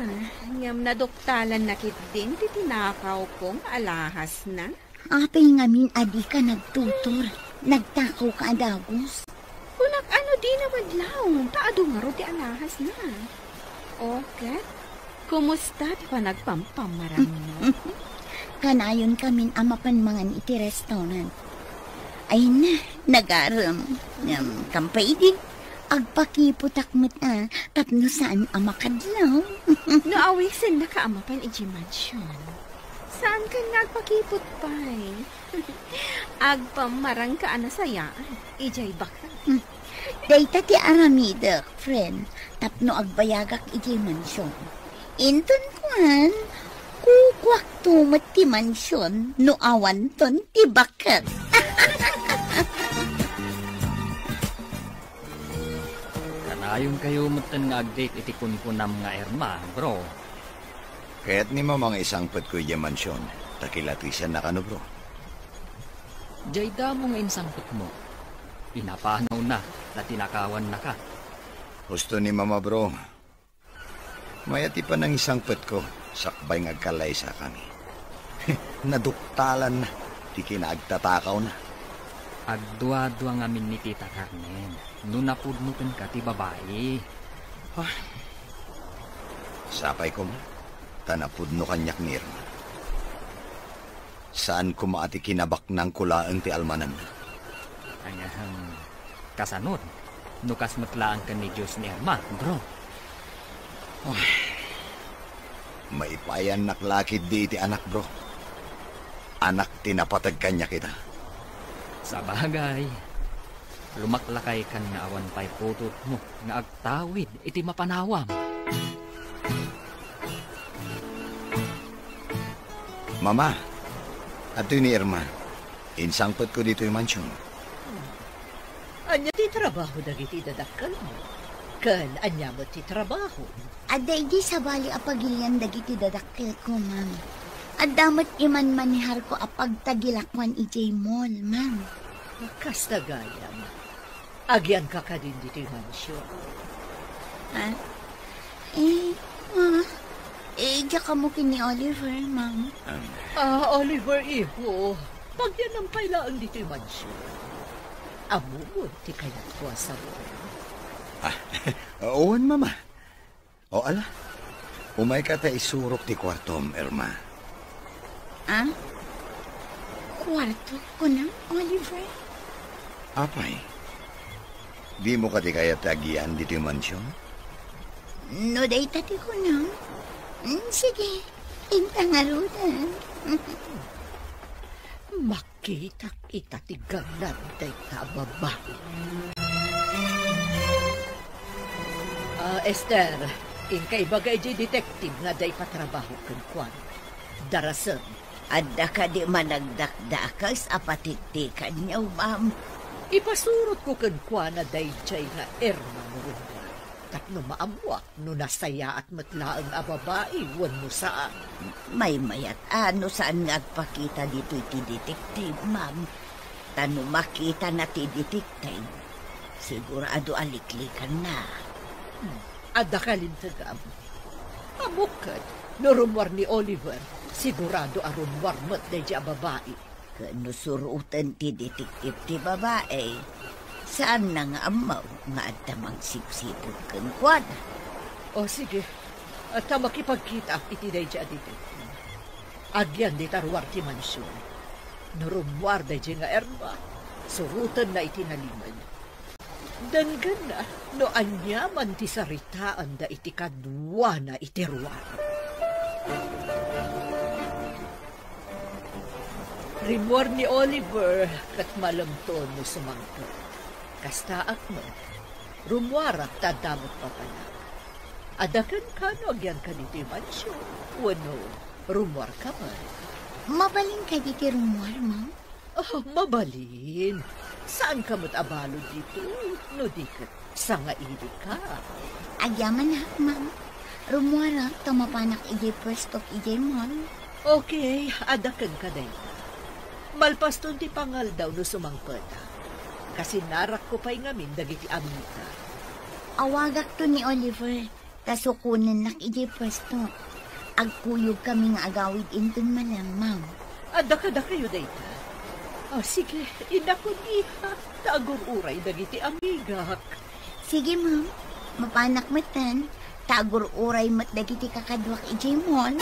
Ngam nadoktalan na kit din ti tinakaw kong alahas na. Apay ngamin adi ka nagtutor. Nagtakaw ka adagos. Kunak ano di na madlaw. Taado nga ro ti alahas na. Okay. Kumusta ti pa nagpampamarang mo? Kanayon kamin amapan mangan iti restaurant. Ay na, nagaram. Kampay din. Agpakiputak mo't tapno saan amakadlaw. Naawisin na ka amapan iti mansion. Saan ka nagpakipot pa Agpamarang ka anasayaan. Ijay baka. Dayta ti Aramida, friend. Tapno agbayagak iti mansyon. Inton kuan, kukwak tumat ti mansyon, no awan ton ti bakat. Kanayon kayo mutan nga agdate iti kunkunam nga erma, bro. Kaya't ni mamang isang pat ko iya mansyon, takilatisan na kano, bro. Jay damo nga insangpot mo. Pinapanaw na, tinakawan na ka. Gusto ni mama, bro. Mayati pa ng isang pat ko, sakbay ngagkalay sa kami. Naduktalan na, di kinaagtatakaw na. Agdua-dua ngamin ni Tita Carmen, nunapudnutan ka ti babae. Sapay ko mo, tanapudno kanyak ni Irma. Saan ko maati kinabak ng kulaang ti almanan na? Kasanod, nukas matlaan ka ni Diyos ni Irma, bro. Maipayan naklakid di iti anak, bro. Anak tinapatag kanya kita. Sa bagay, lumaklakay kan nga awan pa'y putot mo nga agtawid iti mapanawam. Mama, ato ni Irma, insangpot ko dito yung mansyon. Anya ti trabaho dagiti dadakkel mo. Kan anya mo ti trabaho. Aday di sa bali apagilian dagiti dadakkel ko, ma'am. Adamot iman manihar ko apagtagilakwan ijay mall, ma'am. Kas tagayam. Agyan ka ka din dito yung mansyon. Diya ka mo kini Oliver, ma'am. Oliver, iho. Pag yan ang pailaan dito yung mansyon. Amo mo, ti kayat ko sa mo. Oon, mama. O ala, umay ka ta isurok ti kwartom, Irma. Kwarto ko na, Oliver? Apay, di mo ka ti kaya tagian dito yung mansyon? No, day tati ko na. Sige, intangarudan. Makita kita ti ganan day ta babae. Esther, inkay bagay di detective nga day patrabaho kan kwan. Darasan. Adda ka di managdakdakas apatitikan niya, ma'am. Ipasurot ko kan kwan na day jay nga Irma mo rin. Tapno maamwak no nasaya at matlaang ababae wan mo saan. May mayat ano saan nga agpakita dito iti detective, ma'am. Tano makita na ti detective, sigurado aliklikan na. Adda kalintagam. Amukad, no rumwar ni Oliver, sigurado a rumwar mat na di babae. Kano surutan ti detective ti babae, saan na nga amaw nga adamang sipsipod kan kwan? O sige, at makipagkita iti day di dito. Agyan di tarwar ti mansyon. No rumwar day di nga Irma, surutan na iti naliman. Danggan na, no anyaman ti saritaan da iti kadwa na itiruan. Rimor ni Oliver kat malamton mo sumangkot. Kastaak mo, rumwarak tadamot pa pala. Adakan ka no agyan ka nito mansyon. Wano, rumwar ka man. Mabalin ka di ti rumwar, ma'am? Oh, mabalin. Saan ka mo't abalo dito? No di ka, sanga ili ka. Agyaman na, ma'am. Rumwara, tamapanak ijay pwestok ijay mall. Okay, adakan ka din. Malpaston ti pangal daw no sumangpata. Kasi narak ko pa'y ngamin dagiti amita. Awagak to ni Oliver. Kasukunan nak ijay pwestok. Agkuyog kami nga agawid intun malang, ma'am. Adaka kayo dayta. Oh, sige, inako niha. Tagur uray dagiti amigak. Sige, ma'am. Mapanak matan. Tagur uray mat dagiti kakadwak ijay mall.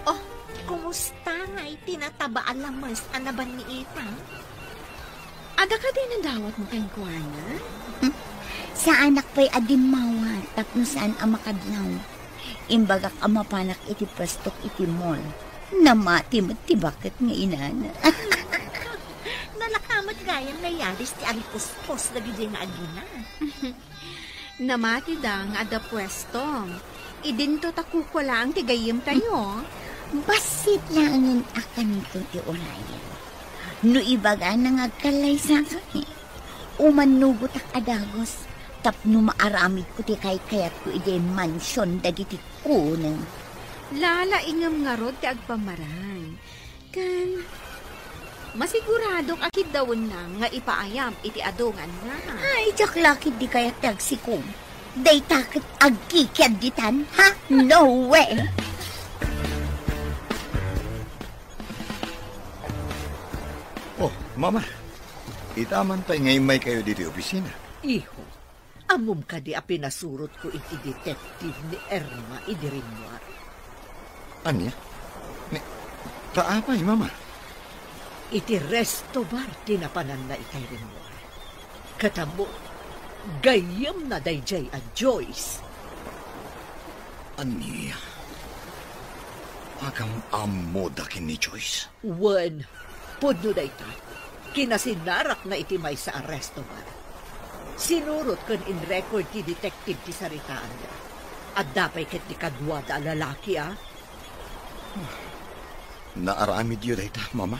Oh, kumusta nga itinataba alamas anaban ni Ita? Ada ka din ang dawat mo kayong kuwana? Sa anak pa'y adimawa, tapno saan ang makadlaw. Imbagak ang mapanak iti pwestok iti mall. Namati mat ti bakit nga inana. Nalakamat gayang nayaris ti alipuspos na gidi nga agina. Namati da nga ada pwestong. Idinto takukula ang tigayim tayo. Basit langin akan ito ti orayan. No ibaga nang agkalay sa akin. Umanugot ak adagos. Tapno maaramid ko ti kayat ko iti mansyon dagiti kuneng. Lala ingam nga rod ti agpamaran. Kan, masiguradong akid dawon na nga ipaayam iti adungan na. Ay, jaklakid di kaya tagsikom. Day takit agkikyad ditan, ha? No way! Oh, mama. Itaman pa'y ngayon may kayo dito opisina. Iho, amom ka di apinasurot ko iti detective ni Erma idirinwar. Anya? Taapay, mama. Iti resto bar tinapanan na itay rinwar. Katamo, gayam na dayjay a Joyce. Anya? Agam amo dakin ni Joyce. Wan, pudno dayta. Kinasinarak na iti may sa arresto bar. Sinurot kan in record ti detective ti saritaan da. At dapay ket ti kadwa da lalaki Naaramid yun dayta, mama.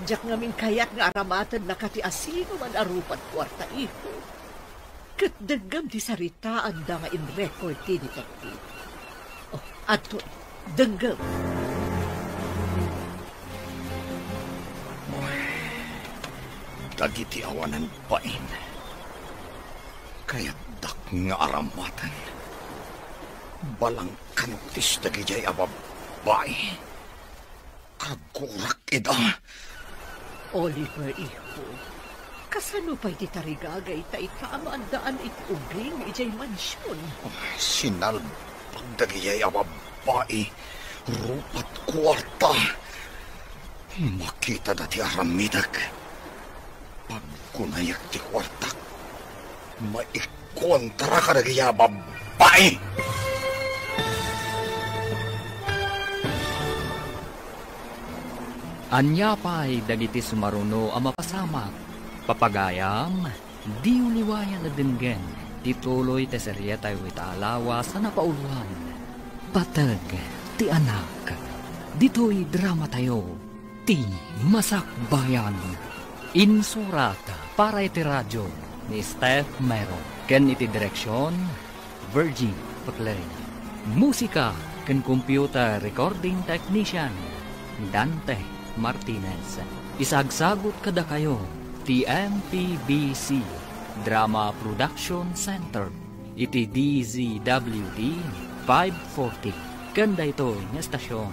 Diyak ngamin kayak nga aramatan na kati asino man arupat kwarta iho. Kat dagam ti saritaan da nga in record ti detective. Oh, ato, dagam. Dagiti awanan pain. Kaya dak nga aramatan. Balang kantis dagijay ababay. Kagurak ida. Oliver, iho, kasano pa'y titarigagay ta ikaamaandaan iti ubing ijay mansyon? Sinalpag dagijay ababay. Rupat kwarta. Makita dati aramidak. Pagkunayak ti kwarta. Maikontra ka dagijay ababay. Anya pa'y dagiti sumaruno ang mapasamak. Papagayam, di uliwayan na dinggen. Tituloy te serya tayo italawa sa napauluan. Patag, ti anak. Dito'y drama tayo. Ti Masakbayan. Insurat para iti radyo ni Steph Mero. Ken iti direksyon, Virgin Paclay. Musika ken computer recording technician, Dante Martinez. Isagsagot kada kayo, TMPBC Drama Production Center. Iti DZWD 540. Kanda ito ng estasyon.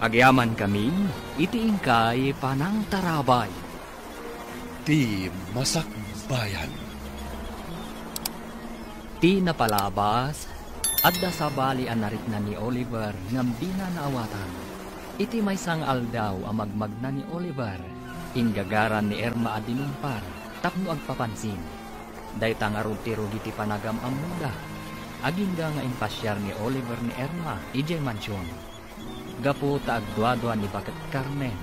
Agyaman kami, iti ingkay panang tarabay. Ti Masakbayan. Ti napalabas, adda sa bali anarik na ni Oliver ngambina na awatan. Iti may sang aldaw ang magmagna ni Oliver, Inggagaran ni Erma adinumpar, tapno agpapansin. Dayta nga rutiro iti panagam amuda. Agingga nga impasyar ni Oliver ni Erma, ijay mansyon. Gapu ta agdwa-dwa ni Baket Carmen.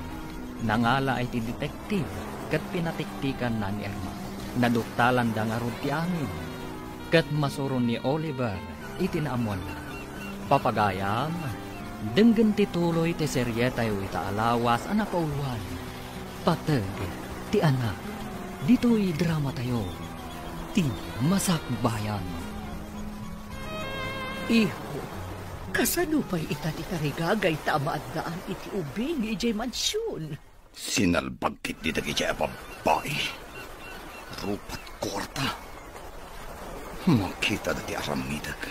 Nangala ay ti detektive, kat pinatiktikan na ni Erma. Naduktalan da nga ti amin. Kat masuron ni Oliver, itinaamuan na. Papagayam, denggan ti tuloy ti serye tayo itaalawas anak pauluan. Patag, ti anak, dito'y drama tayo. Ti masakbayan. Iho, kasano pa'y itatikarigagay tama at daan iti ubing ijay mansyon? Sinalbagkit di dagi jay babae. Rupat kwarta. Makita dati aramidag.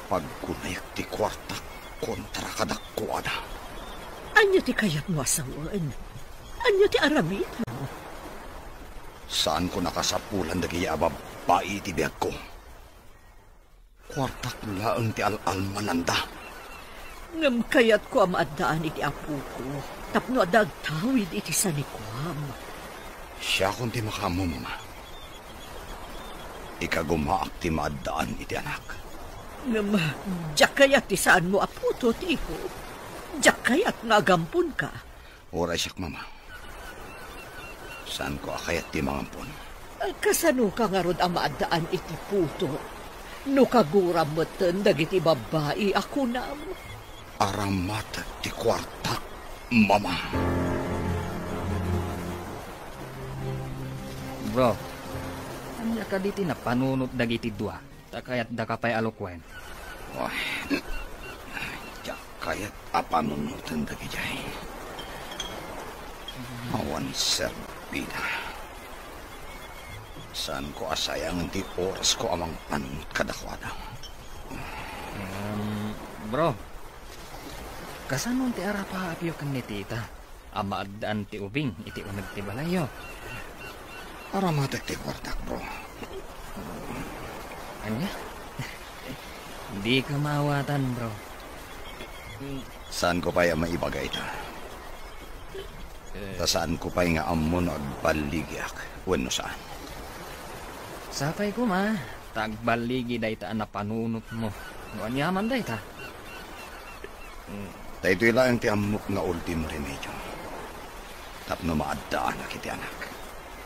Pagkunayak ti kwarta kontra kadakwada. Anya ti kayat mo asawan? Anya ti aramid mo? Saan ko nakasapulan dagi babae ti biyag ko? Kwartak laang ti al-almananda. Ngam kayat ko amaadaan iti apo ko. Tapno adagtawid iti sanikwam. Siya kung ti makamo, mama. Ikagumaak ti maadaan iti anak. Ngam, diyak kayat ti saan mo aputo, tiho. Diyak kayat nga gampun ka. Oray siyak, mama. Saan ko akayat ti mangampon? Kasano ka nga rod amaadaan iti puto? No kaguram mo dagiti babae ako na mo. Aramat ti kwartak, mama. Bro, anya ka diti na panunot dagiti dua. Takayat da ka pa'y alokwen. Wah, diyak kayat apanunutan dagi jay. Awan serbida. Saan ko asayang ti oras ko amang panunot kadakwada. Bro, kasanon ti arapa apyo kan ni tita? Amaadaan ti ubing iti unag ti balayo. Aramatek ti kwartak, bro. Anya? Di ka maawatan, bro. Saan ko pa'y maibagay ita? Saan ko pa'y nga amon agbaligyak? Wano saan? Sapay ko ma, tagbaligi dayta na panunot mo. Nuan yaman dayta. Dayto'y lang ti amok nga ultimo remedyo. Tapno maadaan na kiti anak.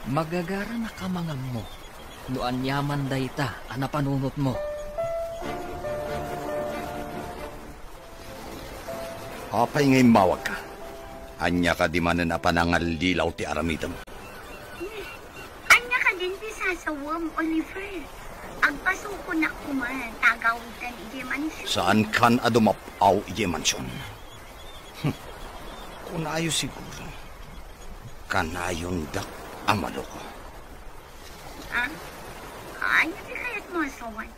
Magagara na ka mga mo. Nuan yaman dayta ana panunot mo. Apay ngay mawag ka. Anya ka di man na panangalilaw ti aramidam. Anya ka din ti sasawam, Oliver. Agpasuko na kuman, tagawitan ije mansyon. Saan kan adumapaw ije mansyon? Kunayo siguro. Kanayong dak amalo ko. Anya ti kayat mo asawan?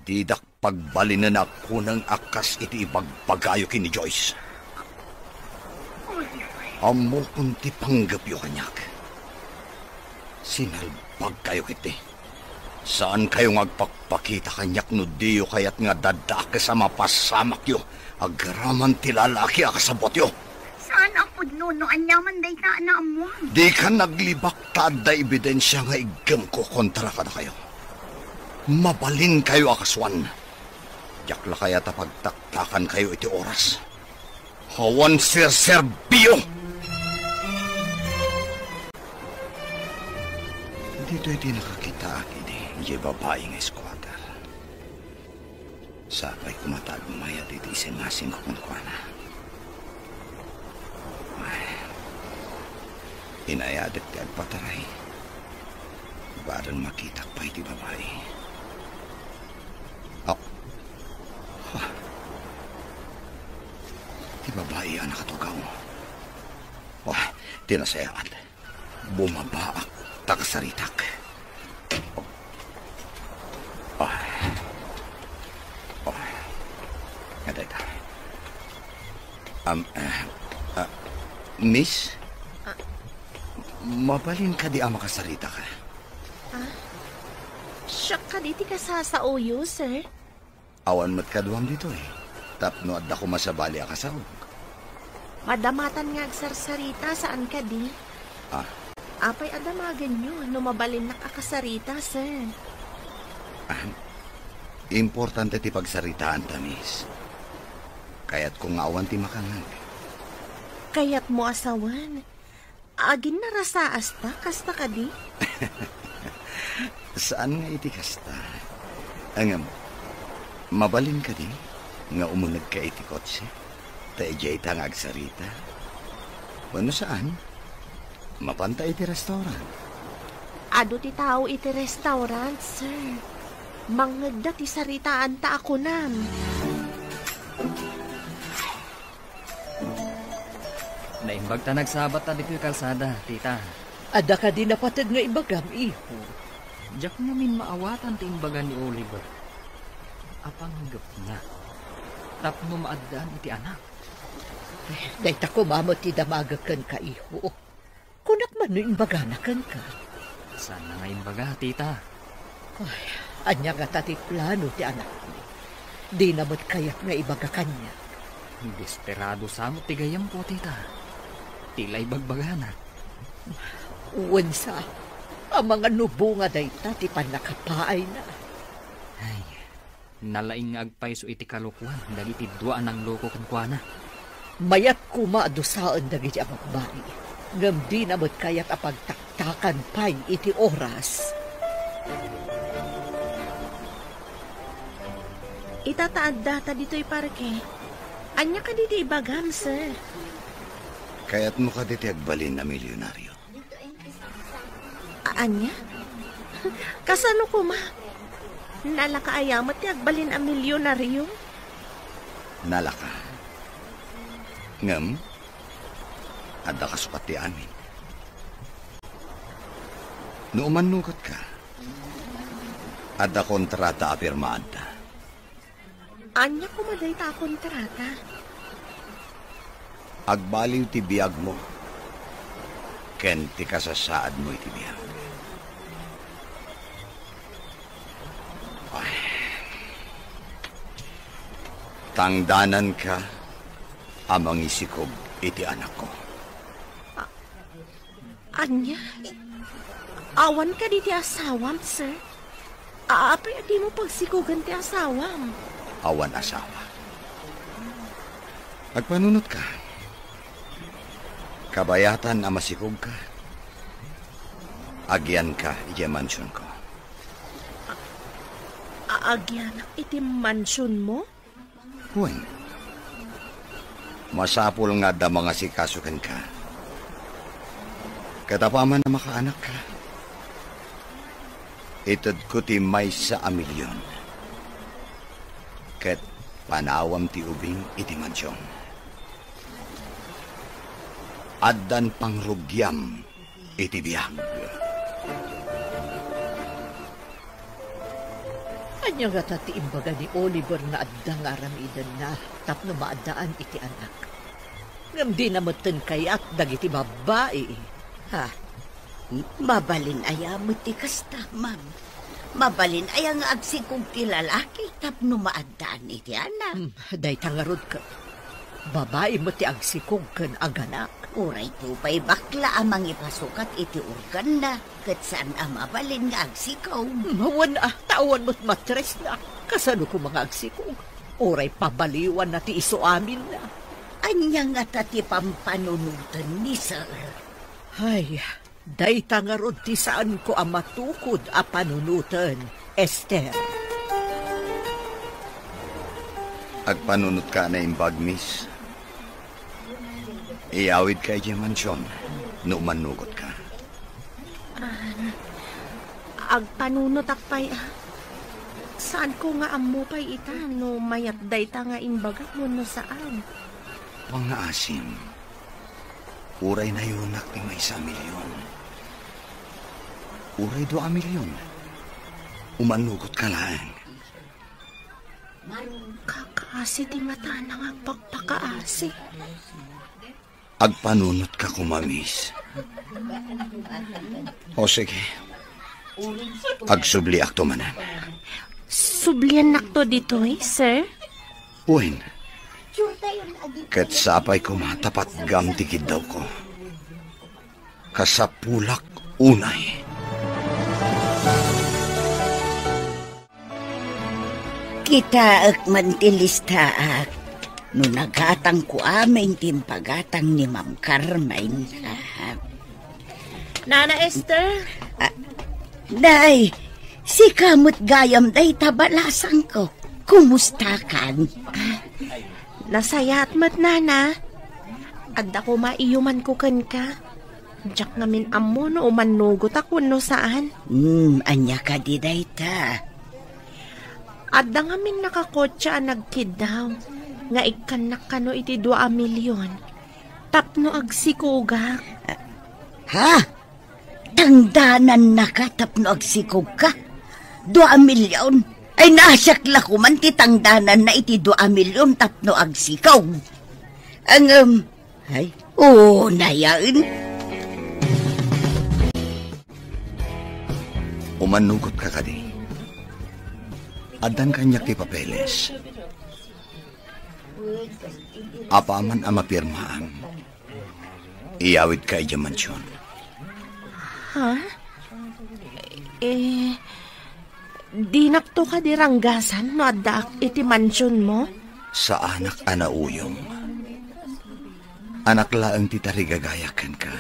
Didak pagbalinan ako ng akas iti ibagbagayo kini Joyce. Oliver. Amo kunti panggapyo kanyak. Sinalbag kayo kiti. Saan kayo ngagpakpakita kanyak no diyo kayat nga dadake sa mapasamak yo. Agraman ti lalaki akasabot yo. Saan apod no anyaman day ta na amuang? Di ka naglibak tada ebidensya nga igam ko kontra ka na kayo. Mabalin kayo akaswan. Yakla kaya tapagtaktakan kayo iti oras. Hawan sir-serbio! Dito iti nakakita akin yung babae nga squatter. Sapay kumatag mayat iti isinasing kumankwana. Inayadat ti agpataray. Baran makitak pa iti babae. Ti babae ang nakatugaw. Wah, tinasayaan. Bumabaak, takasaritak. Ito. Miss? Mabalin ka di makasarita ka. Siya ka diti ka sa uyo, sir. Awan mat kaduam dito eh. Tapno at ako masabali akasaog. Madamatan nga agsarsarita saan ka di? Apay adamagan nyo, mabalin na kakasarita, sir. Importante ti pagsaritaan ta, miss. Kaya't kung awan ti makangag. Kaya't mo asawan. Agin na rasaas ta, kasta ka di? Saan nga iti kasta? Angam, mabalin ka di? Nga umunag ka iti kotse? Taijay ta nga agsarita? Ano saan? Mapanta iti restaurant. Ado ti tao iti restaurant, sir. Mangagda ti saritaan ta ako nam. Naimbag ta nagsabat ta dito kalsada, tita. Ada ka din napatid nga ibagam, iho. Diyak namin maawatan ti imbagan ni Oliver. Apang higap na. Tapno maadaan iti anak. Dahil ta kumamot ti damagakan ka, iho. Kunak man no imbaganakan ka. Sana nga imbaga, tita. Ay, anya nga tati plano ti anak ni. Di namot kayak nga ibaga kanya. Desperado sa mo ti gayam po, tita. Tila'y bagbagana. Uwansa, ang mga nubo nga dayta ti panakapaay na. Ay, nalaing nga agpayso iti kalukuan, dagiti duaan ang loko kankwana. Mayat kumadusaan dagiti ang babae. Ngam di namot kaya't apagtaktakan pa'y iti oras. Itataad data dito'y parke. Anya ka diti ibagam, sir. Kaya't mo ka diti agbalin na milyonaryo. Anya? Kasano ko ma? Nalakaayamat ti agbalin ang milyonaryo? Nalaka. Ngam, ada ka sukat ti amin. Nooman nukot ka. Ada kontrata apirmaada. Anya kumaday ta kontrata? Agbaliw ti biyag mo. Ken ti kasasaad mo iti biyag. Ay. Tangdanan ka amang isikob iti anak ko. Anya? Awan ka di ti asawam, sir? Apay di mo pagsikugan ti asawam. Awan asawa. Agpanunot ka. Kabayatan ang masikog ka. Agyan ka iti mansyon ko. Agyan iti mansyon mo? Huwag. Masapul nga da mga sikasukan ka. Katapaman na makaanak ka. Itod ko ti may sa amilyon. Ket panawam ti ubing iti mansyon. Addan pangrugyam iti biyag. Anya nga tati imbaga ni Oliver na addang aramidan na tapno maadaan iti anak. Ngam di namutan kayat dagiti babae. Ha? Mabalin aya mo ti kasta, ma'am. Mabalin aya nga agsikog ti lalaki tapno maadaan iti anak. Day tangarod ka. Babae mo ti agsikog ken aganak. Uray po pa'y bakla amang ipasukat iti organ na. Kat saan ang mabalin nga agsikaw? Mawan tawan mo't matres na. Kasano ko mga agsikog? Uray pabaliwan na ti iso amin na. Anya nga tati pampanunutan ni sir. Ay, day tangarod ti saan ko ang matukod a panunutan, Esther. Agpanunot ka na imbag, miss. Iawid ka iti mansyon, no manugot ka. Agpanunot akpay saan ko nga amupay ita no mayat dayta nga imbaga mo no saan? Pangaasim, uray na yunak ti may 1 milyon. Uray 2 milyon. Umanugot ka lang. Kakaasi ti mata na nga pagpakaasi. Agpanunot ka kumamis. O sige. Agsubli akto manan. Sublian nakto dito sir? Uwin. Ket sapay ko matapat gam tikid daw ko. Kasapulak unay. Kita ak mantilistaak. No nagatang ko aming timpagatang ni Ma'am Carmine. Nana Esther? Day, si kamot gayam day tabalasang ko. Kumusta kan? Nasayat mat, Nana. Adda ko maiyuman ko kan ka. Diyak namin amo no umanugot ako no saan. Anya ka di day ta. Adda ngamin nakakotsa nagkid daw. Nga ikanak ka no iti 2 milyon. Tapno agsikugak. Ha? Tangdanan na ka tapno agsikog ka? 2 milyon? Ay nasakla ko man titangdanan na iti 2 milyon tapno agsikaw. Ay, na yan. Umanugot ka kadi. Adan kanyak ti papeles. Apaman ang mapirmaan. Iyawid ka iya mansyon. Ha? Di nakto ka di ranggasan no adda iti mansyon mo? Sa anak anauyong. Anak laang ti tarigagayakan ka.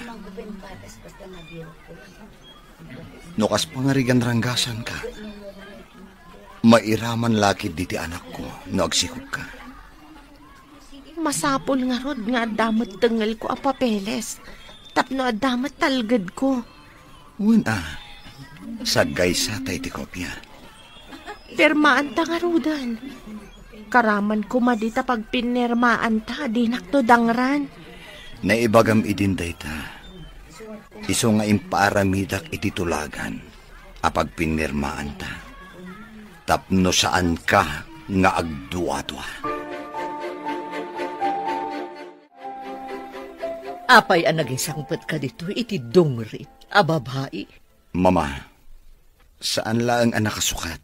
Nukas pangarigan ranggasan ka. Mairaman lakid diti anak ko no agsikog ka. Masapol nga rod nga adamot tengal ko a papeles. Tapno adamot talgad ko. Una, sagay sa tay ti kopya. Pirmaan ta nga rodan. Karaman ko madita pag pinirmaan ta, di nakto dangran. Naibagam idinday ta. Iso nga impaaramidak iti tulagan. Apag pinirmaan ta. Tapno saan ka nga agduwa-duwa. Apay ang naging sangpat ka dito, iti dungrit, babae. Mama, saan lang ang nakasukat?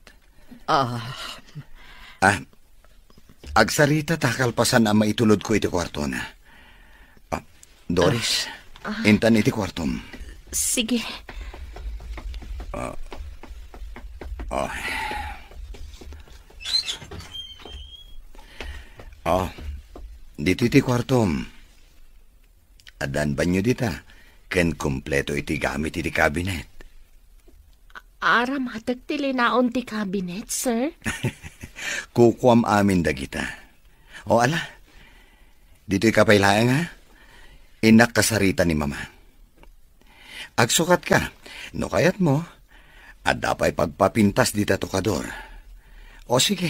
Agsarita takalpasan ang maitulod ko iti kwarto na. Doris, intan iti kwartom. Sige. Dito iti kwartom. Adan banyo dita, ken kumpleto iti gamit iti kabinet. Aram hatag tilinaon ti kabinet, sir? Kukuam amin dagita. O ala, dito'y kapaylaang ha? Inak kasarita ni mama. Agsukat ka, no kayat mo, at dapay pagpapintas dita tokador. O sige,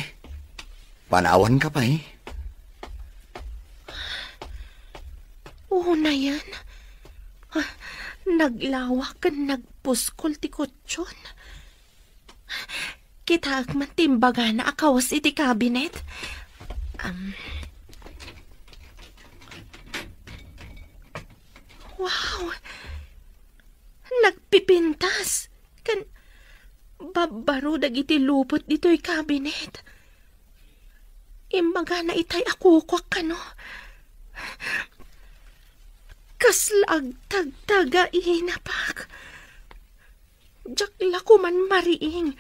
panawan ka pa eh. Oo na yan. Naglawak kan nagpuskol ti kutsyon. Kita man timbaga na akawas iti kabinet. Wow! Nagpipintas. Kan babaro dagiti lupot dito'y kabinet. Imbaga na itay akukwak ka no. Kaslag tagtaga inapak. Jakla ko man mariing,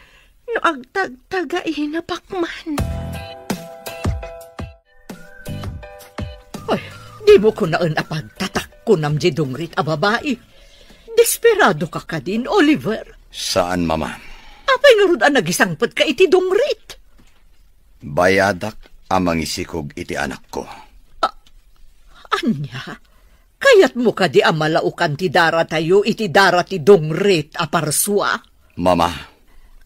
no agtagtaga inapak man. Ay, di mo ko naun apagtatak ko nam dungrit a babae. Desperado ka ka din, Oliver. Saan, mama? Apay nurud ang nagisangpot ka iti dungrit. Bayadak amang isikog iti anak ko. Anya? Kayat mo ka di amalaukan ti dara tayo iti dara ti dongret a parsua? Mama.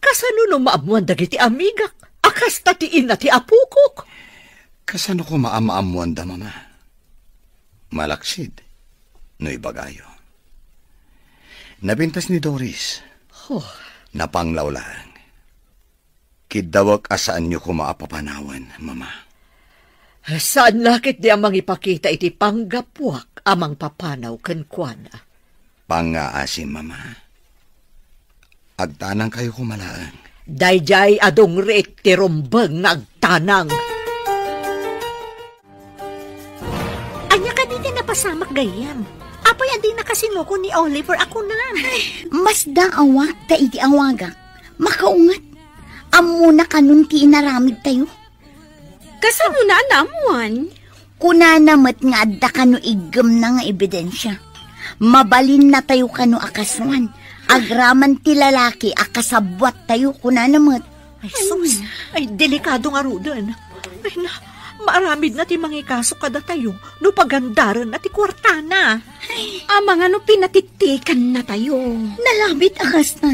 Kasano no maamuan dagiti amigak? Akas tatiin na ti apukok? Kasano ko maamaamuan da, mama? Malaksid. No ibagayo. Nabintas ni Doris. Napanglaw lang. Kidawag asaan niyo ko maapapanawan, mama. Saan lakit di amang ipakita iti panggapwak amang papanaw kenkwana? Pangaasim, mama. Agtanang kayo kumalaan. Dayjay adong ret ti rumbeng agtanang. pasamak gayam. Apay adi nakasinuko ni Oliver ako na. Mas da awak ta iti awagak. Makaungat. Amo na kanun ti inaramid tayo. Kasano na anamuan? Kuna namat nga adda kano igam na nga ebidensya. Mabalin na tayo kano akaswan. Agraman ti lalaki akasabwat tayo kuna namat. Ay sus, ay delikado nga rudan. Ay na, maaramid na ti mangikaso kada tayo. No pagandaran na ti kwartana. Mga no pinatitikan na tayo. Nalabit akas na.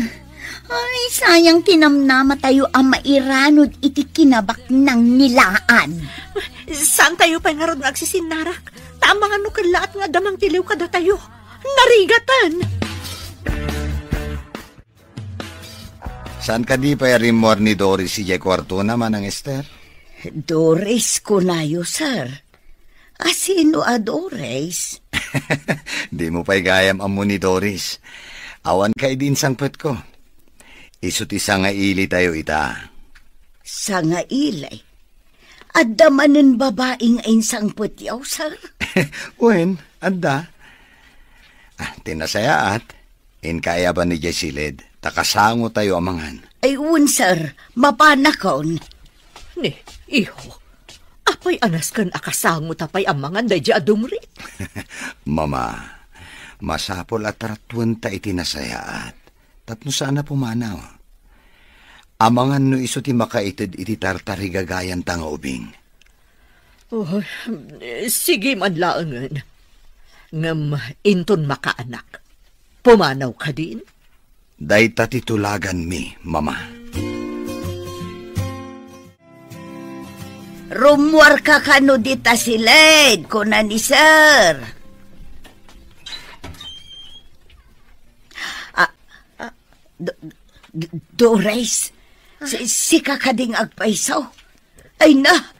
Ay, sayang tinamnama tayo ang mairanod iti kinabak ng nilaan. Saan tayo pa nga ron nagsisinarak? Tama nga no kalaat nga damang tiliw kada tayo. Narigatan! Saan ka di pa rimor ni Doris si kwarto naman ang Esther? Doris kunayo, sir. Asino a Doris? Di mo pa'y gayam amo ni Doris. Awan kay din sangpet ko. Isut isa nga ili tayo ita. Sa nga ilay? Adda manen babaeng ainsang putyaw, sir? Wen, adda. Tinasayaat. Kaya ba ni Jesilid? Takasango tayo amangan. Ay, sir. Mapanakon. Ni, iho. Apay anas kan akasango tapay amangan da di adumrit. Mama, masapol at ratwan ta itinasayaat. Tapno sana pumanaw. Amangan no iso ti makaitid iti tartarigagayan tanga ubing. Oh, sige man laangan. Ngam inton makaanak. Pumanaw ka din? Dayta titulagan mi, mama. Rumwar ka kano dita silid, kuna ni sir. Doris, si kakading agpaisaw. Ay na,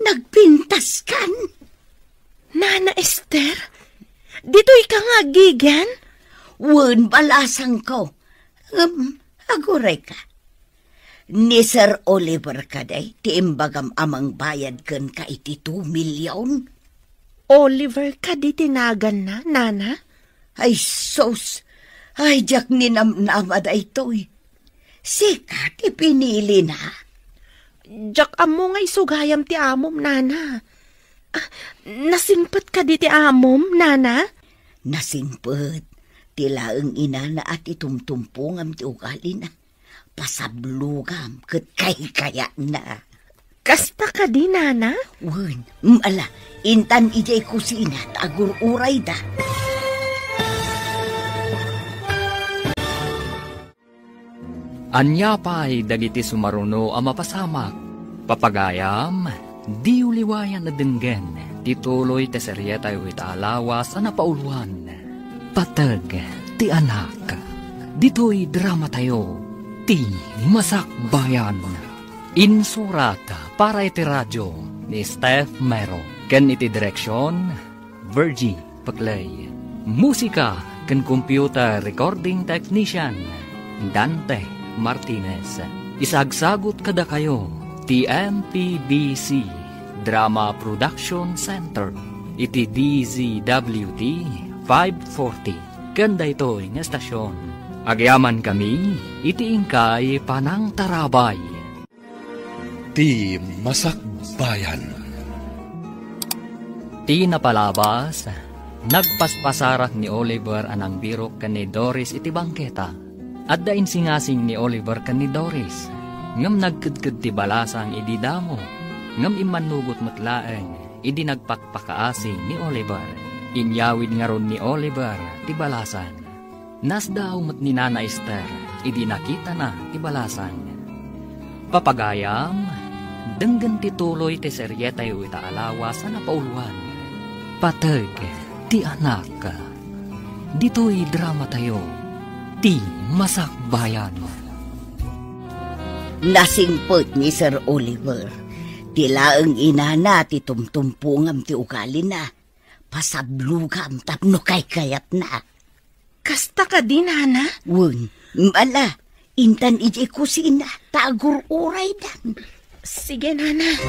nagpintas kan. Nana Esther, dito'y ka nga gigan? Wen, balasang ko. Aguray ka. Ni Sir Oliver kaday, tiimbagam amang bayad kan ka iti 2 milyon. Oliver ka di tinagan na, Nana? Ay sos, ay jak ninamnamad ay to'y. Sikat ipinili na. Jak amo nga isugayam ti amom, Nana. Nasimpat ka di ti amom, Nana? Nasimpat. Tilaang inana at itumtumpungam ti ugali na. Pasablugam kat kaya na. Kasta ka di, Nana? Wen, ala, intan ijay kusina at agur-uray da. Anya pa'y dagiti sumaruno ang mapasamak. Papagayam, di uliwayan na denggen. Tituloy te serye tayo itaalawas na napauluan. Patag, ti anak. Dito'y drama tayo. Ti Masakbayan. Insurata para iti radyo ni Steph Mero. Ken iti direksyon, Virgie Paclay. Musika ken computer recording technician, Dante Martinez. Isagsagot kada kayo, ti MPBC Drama Production Center. Iti DZWT 540. Ganda ito'y nga estasyon. Agyaman kami, iti ingkay panang tarabay. Ti Masakbayan. Ti napalabas, nagpaspasarak ni Oliver anang birok kan ni Doris iti bangketa. At dain singasing ni Oliver kan ni Doris. Ngam nagkudkud ti balasang idi damo. Ngam imanugot matlaeng, idi nagpakpakaasing ni Oliver. Inyawid nga ron ni Oliver ti balasan. Nasdaw mat ni Nana Esther, idi nakita na ti balasan. Papagayam, denggan ti tuloy ti serye tayo itaalawa sa napauluan. Patag, ti anak. Dito'y drama tayo, ti Masakbayan. Nasingpot ni Sir Oliver. Tilaang inana ti tumtumpungam ti ugali na. Pasablugam tapno kay kayat na. Kasta ka di, Nana? Wen, ala, intan iji kusina, tagur-uray dan. Sige, Nana.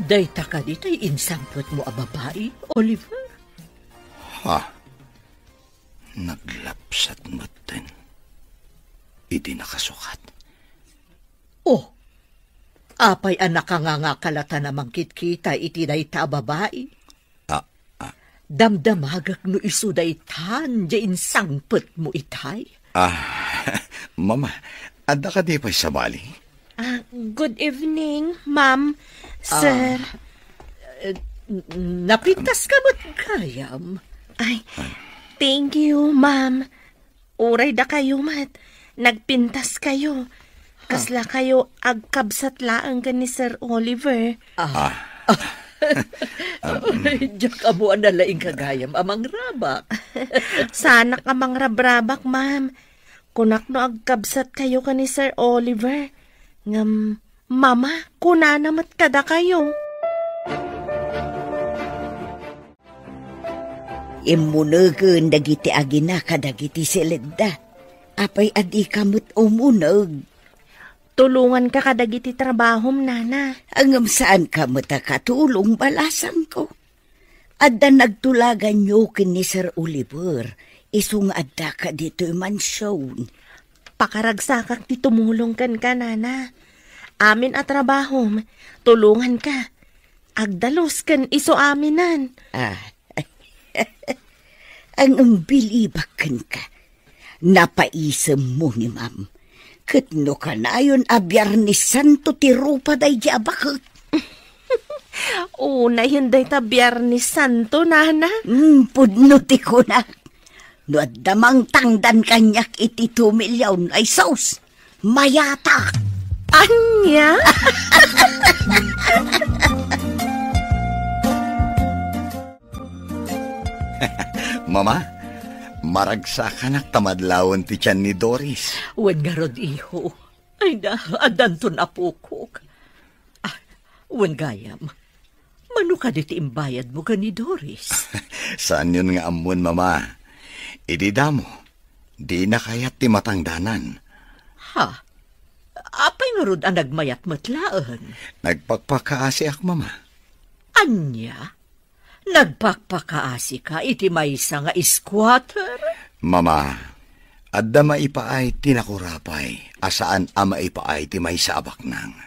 Dayta ka ditay insampot mo a babae, Oliver? Ha? Naglapsat mo din. Iti nakasukat. Oh, apay anak nga kalata namang kitkita iti dayta babae. Damdamagak no iso daytan, diyan sangpet mo itay. Mama, adda ka di pa'y sabali? Good evening, ma'am, sir. Napintas ka ba't kayam? Ay, thank you, ma'am. Uray da kayo, mat. Nagpintas kayo. Kasla kayo agkabsat laang ka ni Sir Oliver. Diyak ka mo ang nalaing kagayam, amang rabak. Sana ka mang rabrabak, ma'am. Kunak no agkabsat kayo ka ni Sir Oliver. Ngam, mama, kunanamat kada kayo. Imunagan dagiti agina kadagiti silidda. Apay adi kamot umunag. Tulungan ka kadagiti trabahom, nana. Angam saan ka matakatulong balasan ko? Adda nagtulagan nyo ni Sir Oliver. Isung adda ka dito'y mansyon. Pakaragsakak ti tumulong kan ka, nana. Amin at trabahom, tulungan ka. Agdalos kan iso aminan. Ang umbilibakan ka. Napaisam mo ni ma'am. Katno ka na yun a Biyernes Santo ti rupa day di abakot. Una yun day ta Biyernes Santo, nana. Pudno ti ko na. No damang tangdan kanyak iti 2 milyon ay sauce. Mayata. Anya? Mama, maragsakan at tamadlawon ti tiyan ni Doris. Wen nga rod, iho. Ay na, adanton apukok. Wen gayam, mano ka diti imbayad mo ka ni Doris? Saan yun nga amon, mama? Idida mo, di na kaya't ti matangdanan. Ha? Apay nga rod ang nagmayat matlaan? Nagpagpakaasi ak, mama. Anya? Nagpakpakaasi ka iti maysa nga squatter? Mama, adda maipaay tinakurapay, asaan a maipaay ti maysa abaknang.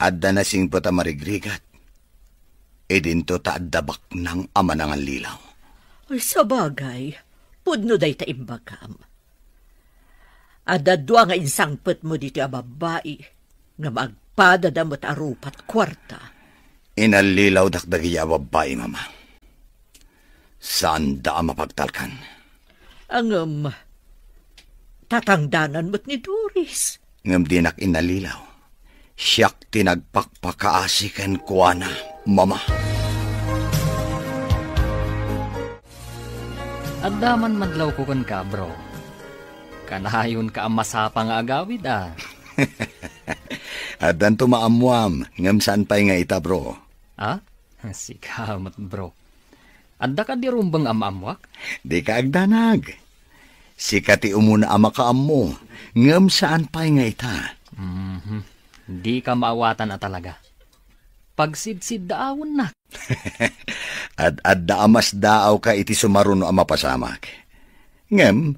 Adda na singpo ta marigrigat, edinto ta adda baknang ama nangan lilaw. Ay, sa bagay, pudno day ta imbagam. Adda dua nga insangpet mo dito a babae, nga magpadadamot arupat kwarta. Inalilaw dakdagi a babae, mama. Saan da mapagtalkan? Ang tatangdanan mo't ni Doris. Ngam dinak inalilaw. Siyak tinagpakpakaasikan kuana, mama. Addaman madlaw ko kan ka, bro. Kanahayon ka ang masapa nga agawid, Adan tumaamuam, ngam saan pa'y nga ita, bro? Sikamat, bro. Adda ka di rumbang amamwak? Di ka agdanag. Sikati umuna ama ka amo, ngam saan pa'y nga ita. Di ka maawatan na talaga. Pagsidsid daawon na. Adda amas daaw ka iti sumaruno ama pasamak. Ngam,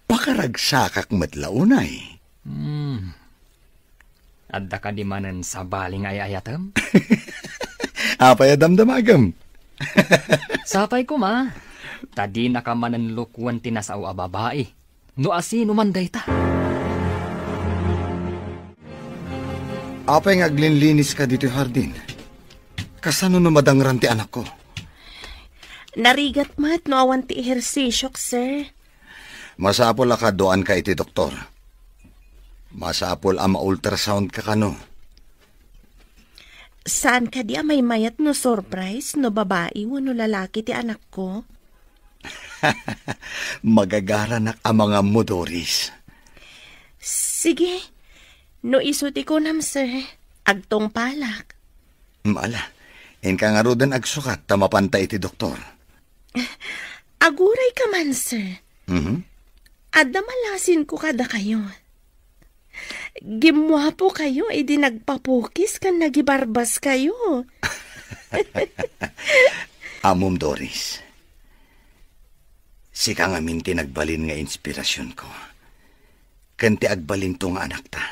pakaragsakak matlaunay. Adda ka di manan sa baling ayayatam? Apay adamdamagam. Sapay ko, ma. Tadi nakamanan lukwan tinasaw a babae. No asino man dayta. Apay ngaglinlinis ka dito, hardin. Kasano numadangran ti anak ko? Narigat mat no awan ti ehersisyok, sir. Masapol ka doan ka iti doktor. Masapol ama ultrasound ka kano. Saan ka di may mayat no surprise no babae no lalaki ti anak ko? Magagaranak ang mga Doris. Sige, no isuti ko nam, sir. Agtong palak. Maala, in ka nga rodan agsukat tamapantay iti doktor. Aguray ka man, sir. Adda malasin ko kada kayo. Gimwapo kayo, di nagpapukis kan nagibarbas kayo. Amom Doris, sika nga minti nagbalin nga inspirasyon ko. Kanti agbalin to nga anak ta.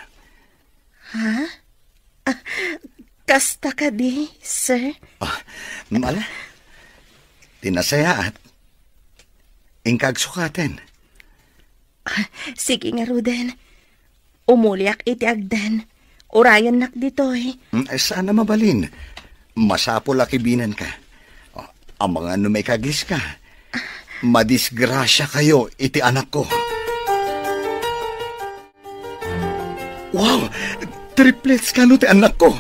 Ha? Kasta ka di, sir? Mala, tinasaya at ingkag sukaten. Sige nga, Ruden. Umuliak iti agdan. Urayan nak ditoy. Sana mabalin. Masapo lakibinan ka. Ang mga may kagis ka. Madisgrasya kayo iti anak ko. Wow! Triplets ka no ti anak ko.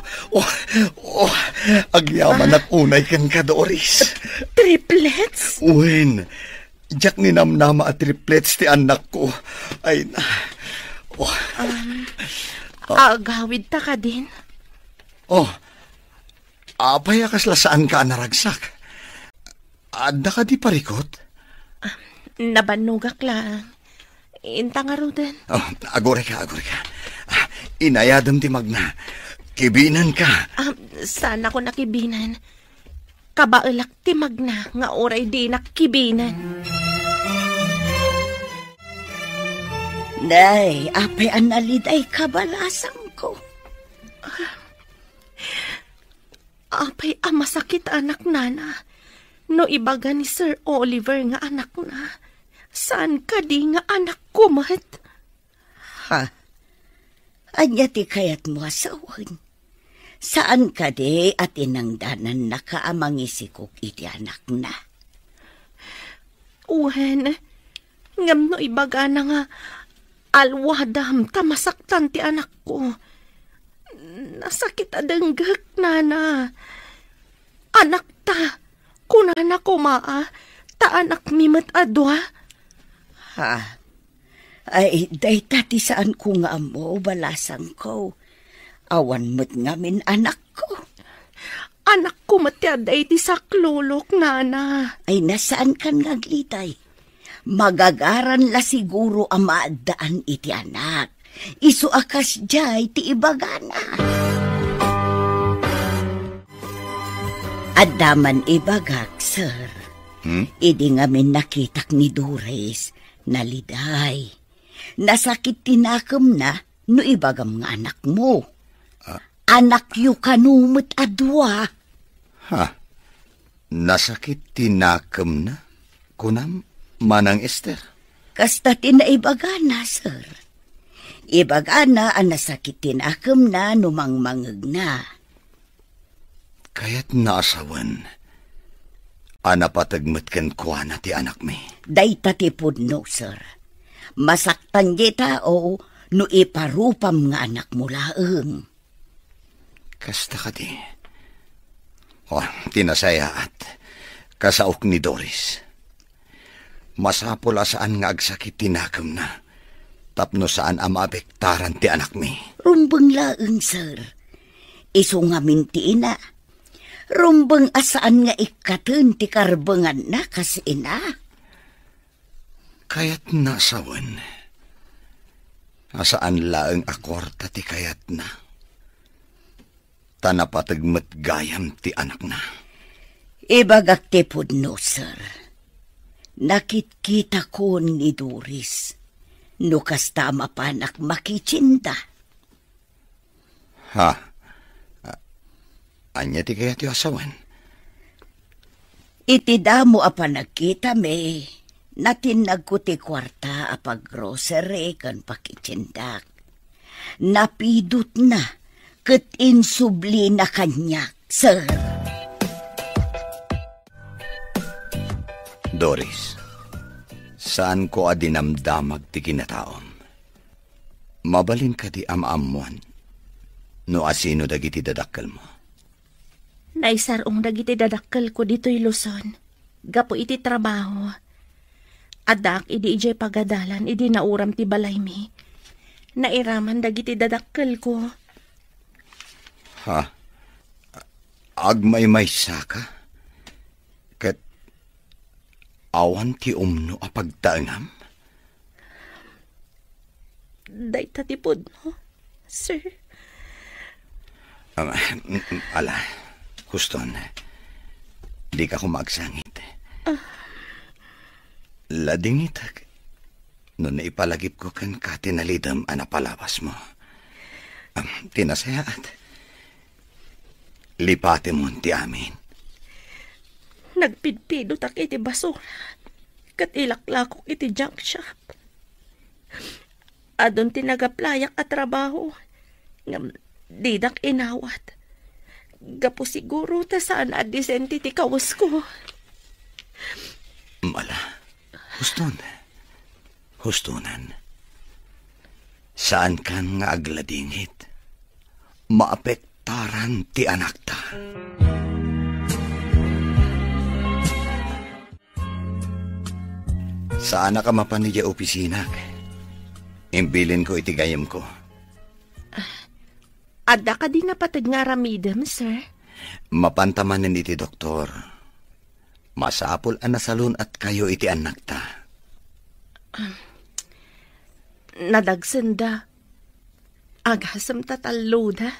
Agyaman at unay kan ka, Doris. Triplets? Uwin. Diyak ninamnama at triplets ti anak ko. Ay na. Agawid ta ka din. Apay akasla saan ka naragsak? Adda ka di parikot? Nabanugak lang. Inta nga, Ruden. Agore ka. Inayadam ti magna. Kibinan ka. Sana ko nakibinan. Kabailak ti magna nga oray di nakibinan. Nay, apay analid ay kabalasang ko. Apay masakit anak nana. No ibaga ni Sir Oliver nga anak na. Saan ka di nga anak ko, mat? Ha? Anya ti kayat mo asawan. Saan ka di at inangdanan na kaamangisikok iti anak na? Uwen, ngam no ibaga na nga alwadam tamasaktan ti anak ko. Nasakit adanggak, nana. Anak ta, kunana ko maa, ta anak mimat adwa. Ha? Ay, day tati saan ko nga mo, balasang ko. Awan mo't ngamin anak ko. Anak ko matyaday ti saklulok, nana. Ay, nasaan kan ngaglitay? Magagaran la siguro ang maadaan iti anak. Isu akas jay ti ibagana. Adaman ibagak, sir. Idi ngamin nakitak ni Doris, naliday. Nasakit tinakam na, no ibagam nga anak mo. Anak yu kanumot adwa. Ha? Nasakit tinakam na? Kunam, manang Esther? Kasta tinaibaga sir. Ibaga na ang nasakit tinakam na numangmangag na. Kaya't naasawan. Anapatagmat kan kuana ti anak mi. Day tatipod no, sir. Masaktan di tao no iparupam nga anak mo laeng. Kasta ka di. Tinasaya at kasaok ni Doris. Masapula saan nga agsakit tinakam na. Tapno saan amapektaran ti anak mi. Rumbang laeng, sir. Iso nga minti ina. Rumbang asaan nga ikatun ti karbangan na kasi ina. Kayat nasawan. Asaan laeng akorta ti kayat na. Tanapatagmat gayam ti anak na. Ibagak ti pudno, sir. Nakit-kita ko ni Doris. No kasta mapanak makichinda. Ha? Anya ti kaya ti asawan? Iti damo apa nagkita me. Natinag ko ti kwarta apag grocery kan pakichindak. Napidot na ket insubli na kanyak, sir. Doris, saan ko adinamdamag ti kinataom? Mabalin ka di amamuan, no asino dagiti dadakkel mo? Naisarong dagiti dadakkel ko dito'y Luzon. Gapo iti trabaho. Adak, idi ijay pagadalan, idi nauram ti balay mi. Nairaman dagiti dadakkel ko. Ha? Agmay-may saka? Kat awan ti umno apagtaangam? Day tatipod mo. sir. Ala, Huston, di ka kumagsangit. Ladingitag, no naipalagip ko kan katinalidam anapalawas mo. Tinasayaat. Lipati mo ti amin. Nagpidpido tak iti basura. Katilaklakok iti junk shop. Adon tinagaplayak at trabaho. Ngam didak inawat. Gapo siguro ta saan adisenti ti kawas ko. Mala. Hustonan. Saan kan nga agladingit? Maapektaran ti anak ta. Saan na ka mapanidya opisinak? Imbilin ko iti gayam ko. Ada ka di napatag nga ramidam, sir? Mapantamanin iti doktor. Masapol ang nasalun at kayo iti anak ta. Nadagsanda. Agasam tatalo da.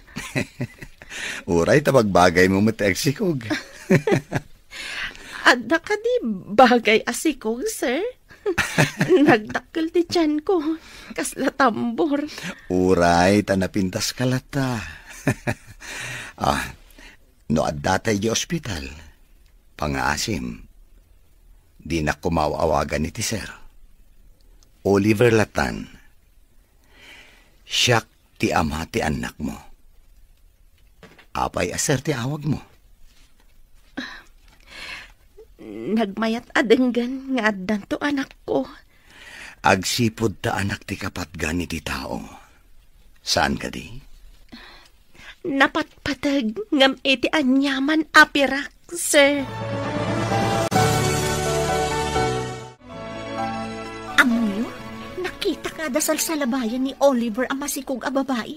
Uray, tabagbagay mo mateksikog. Ada ka di bagay asikog, sir? Nagdakkel ti tiyan ko. Kasla tambor. Uray, tanapintas kalata. No addatay di ospital. Pangaasim. Di na kumawawagan iti sir. Oliver Latan. Siyak ti ama ti anak mo. Apay aser ti awag mo. Nagmayat adenggan nga addan to anak ko. Agsipod ta anak ti kapatgan iti tao. Saan ka di? Napatpatag ngam iti anyaman apirak, sir. Amoy, nakita ka dasal sa labayan ni Oliver ang masikog a babae.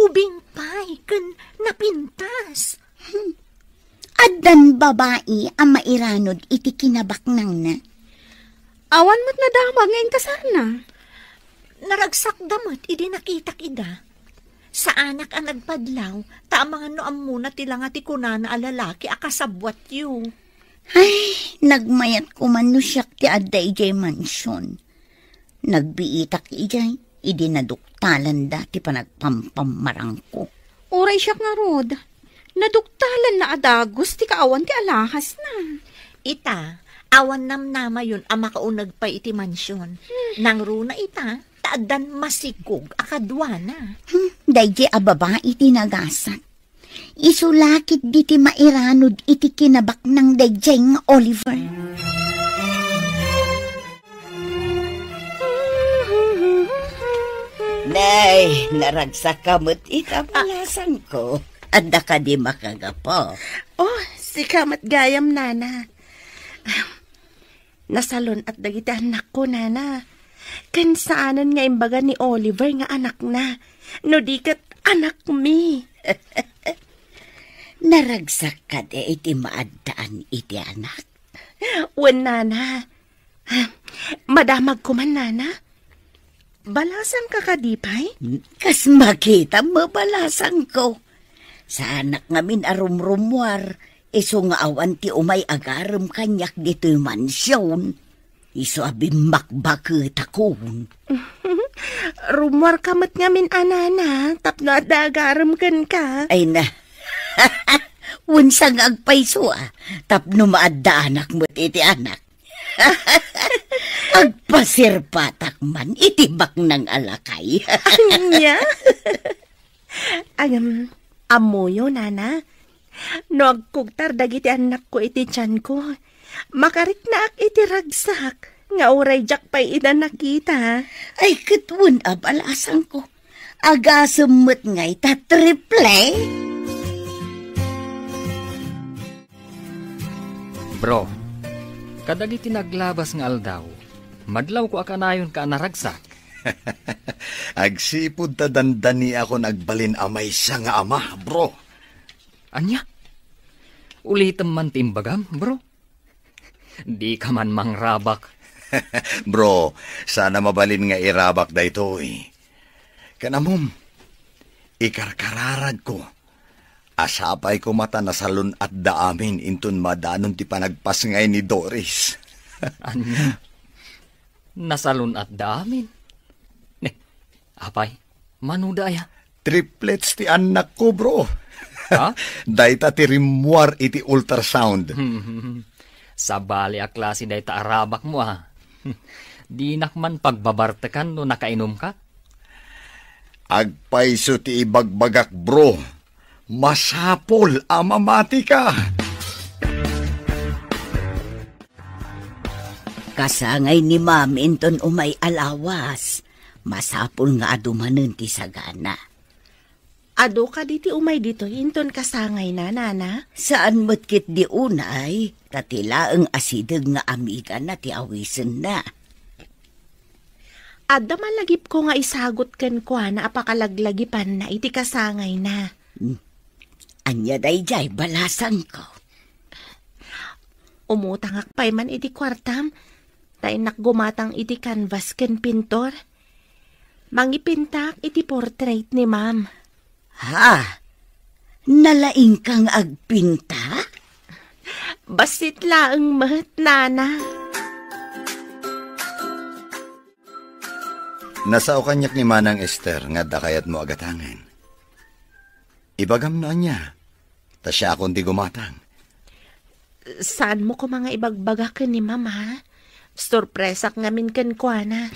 Ubing pay, kan napintas. Addan babae ang mairanod iti kinabak nang na. Awan mo't nadamag ngayon kasarna. Naragsak damot, idi nakita kida. Sa anak ang nagpadlaw, tamang ano muna tila nga ti kunana a lalaki akasabwat yu. Ay, nagmayat ko man no siyak ti adda ijay mansyon. Nagbiitak ijay, idi naduktalan dati pa nagpampamarang ko. Uray siyak nga rod. Naduktalan na adagos ti kaawan ti alahas na. Ita, awan namnama yun ang makaunag pa iti mansyon. Nang runa ita, taagdan masikog akadwana. Dayjay a babae iti nagasat. Isulakit di ti mairanod iti kinabak ng dayjay nga Oliver. Nay, naragsak kamot itapalasan ko. Anda ka di makagapo. Oh, si kamat gayam, nana. Nasalon at dagiti anak ko, nana. Kansaanan nga imbaga ni Oliver nga anak na. No dikat anak mi. Naragsak ka di iti maaddaan iti anak. Wen, nana. Madamag ko man, nana. Balasan ka kadipay? Kas makita mo balasan ko. Sa anak ngamin arumrumwar, iso nga awan ti umay agaram kanyak dito yung mansyon. Iso abim makbakit akon. Rumwar kamat ngamin anana, tapno at agaram kan ka. Ay na, unsang agpaiso tapno maadda anak mo iti anak. Agpasirpatak man, itibak ng alakay. Anya? Amoyo, nana. No agkugtar dagiti anak ko iti tiyan ko. Makarik na ak iti ragsak. Nga uray jak pa'y ida nakita. Ay, katun abalasang ko. Agasumot ngay ta triple. Bro, kadagiti naglabas nga aldaw, madlaw ko akanayon ka naragsak. Agsipod ta dandani ako nagbalin amay sa nga ama, bro. Anya? Ulitam man timbagam, bro. Di ka man mangrabak. Bro, sana mabalin nga irabak da ito eh. Kanamom, Ikarkararad ko. Asapay ko mata na salon at daamin inton madanon ti panagpasngay ni Doris. Anya? Nasalon at daamin? Apay, manudaya. Triplets ti anak ko, bro. Ha? Dayta ti rimwar iti ultrasound. Sa bali a klase dayta arabak mo ha. Di nakman pagbabartekan no nakainom ka? Agpaiso ti ibagbagak, bro. Masapol amamati ka. Kasangay ni Ma'am inton umay alawas. Masapol nga adumanen ti sagana. Ado ka diti umay dito, inton kasangay na, nana? Saan matkit di unay, tatilaang asideg nga amiga na ti awisen na. Adda malagip ko nga isagot ken kwa na apakalaglagipan na iti kasangay na. Anya dayjay balasan ko. Umutangak pa'y man iti kwartam, tay nakgumatang iti canvas ken pintor. Mangipintak iti portrait ni Ma'am. Ha? Nalaing kang agpinta? Basit laeng mat, nana. Nasao kanyak ni Manang Esther nga dakayat mo agatangan. Ibagam na niya. Ta siya akong di gumatang. Saan mo ko mga ibagbagakan ni Mama? Sorpresak ngamin ken kwa na.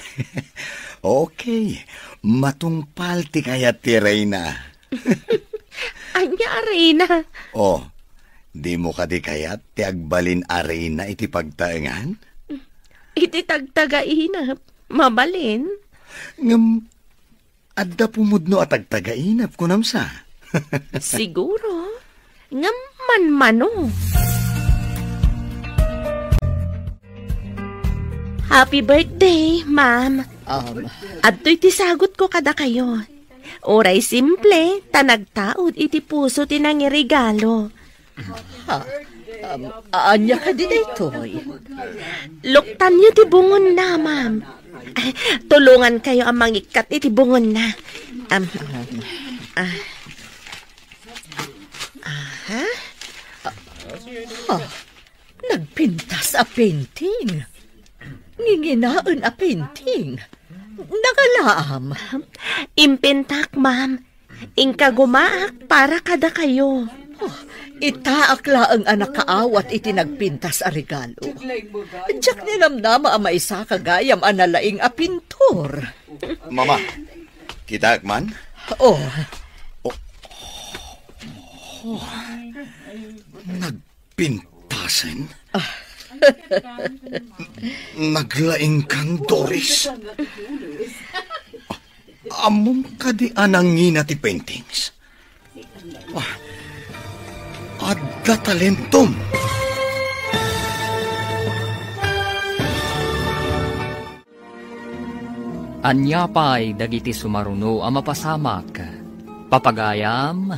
Okay. Matungpal ti kayat ti Reyna. Anya arena? Oh, di mo ka di kayat ti agbalin arena iti pagtaengan? Iti tagtagainap. Mabalin? Ngam, adda pumudno at agtagainap kunamsa. Siguro. Ngam man-mano. Happy birthday, Ma'am. Adto'y tisagot ko kada kayo. Oray simple, tanagtaod iti puso tinangirigalo. Anya ka din ito'y? Luktan niyo ti bungon na, Ma'am. Tulungan kayo ang mangikat iti bungon na. Nagpintas a painting. Nginginaan a painting. Nagalaam. Impintak, Ma'am. Ingka gumaak para kada kayo. Itaak laang anak kaawat iti nagpintas a regalo. Diyak nilamnama a maisa kagayam analaing a pintor. Mama, kita man? Oh. Nagpintasan? Naglaing kang Doris? Amom ka di anangina ti paintings? Adda talentom. Anya pa'y dagiti sumaruno ang mapasamak. Papagayam,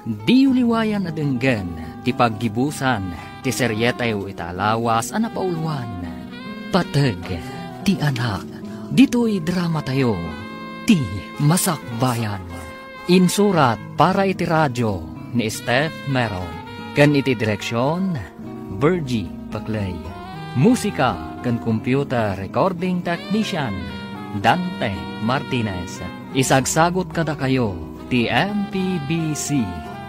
di uliwayan adenggan, ti paggibusan, ti seryetayo italawas ang napauluan. Patag, ti anak, dito'y drama tayo, ti masakbayan. Insurat para iti radyo ni Steph Meron. Kan iti direksyon, Virgie Paclay. Musika kan computer recording technician, Dante Martinez. Isagsagot kada kayo, ti MPBC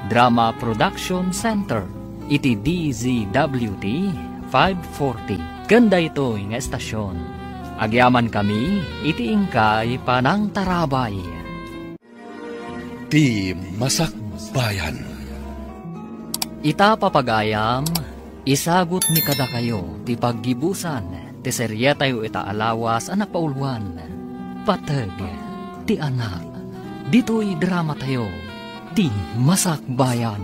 Drama Production Center, iti DZWT 540. Ganda ito nga estasyon. Agyaman kami, iti ingkay panang tarabay. Ti Masakbayan. Ita papagayam, isagot ni kada kayo, ti paggibusan, ti seryetayo itaalawas anak pauluan. Patag, ti anak, dito'y drama tayo, ti masakbayan.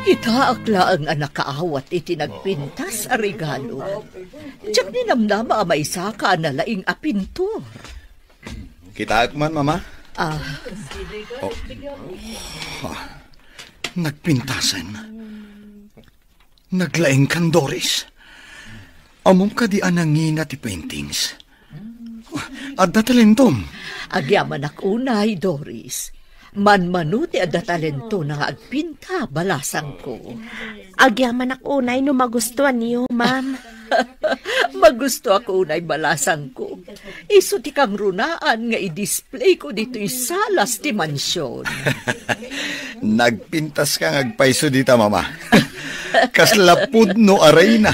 Itaak laang anak kaawat iti nagpintas a regalo. Diyak ninamnama a maisa ka analaing a pintor. Kita man, Mama? Nagpintasan. Naglaing kang Doris. Amom ka di anangina ti paintings. Adda talentom. Agyaman ak unay, Doris. Manmanuti ada talento na agpinta, balasang ko. Agyaman ak unay no magustuhan niyo, ma'am. Magusto ako unay balasang ko. Iso ti kang runaan nga i-display ko dito'y salas ti mansyon. Nagpintas kang agpaiso dita, mama. Kaslapud no aray na.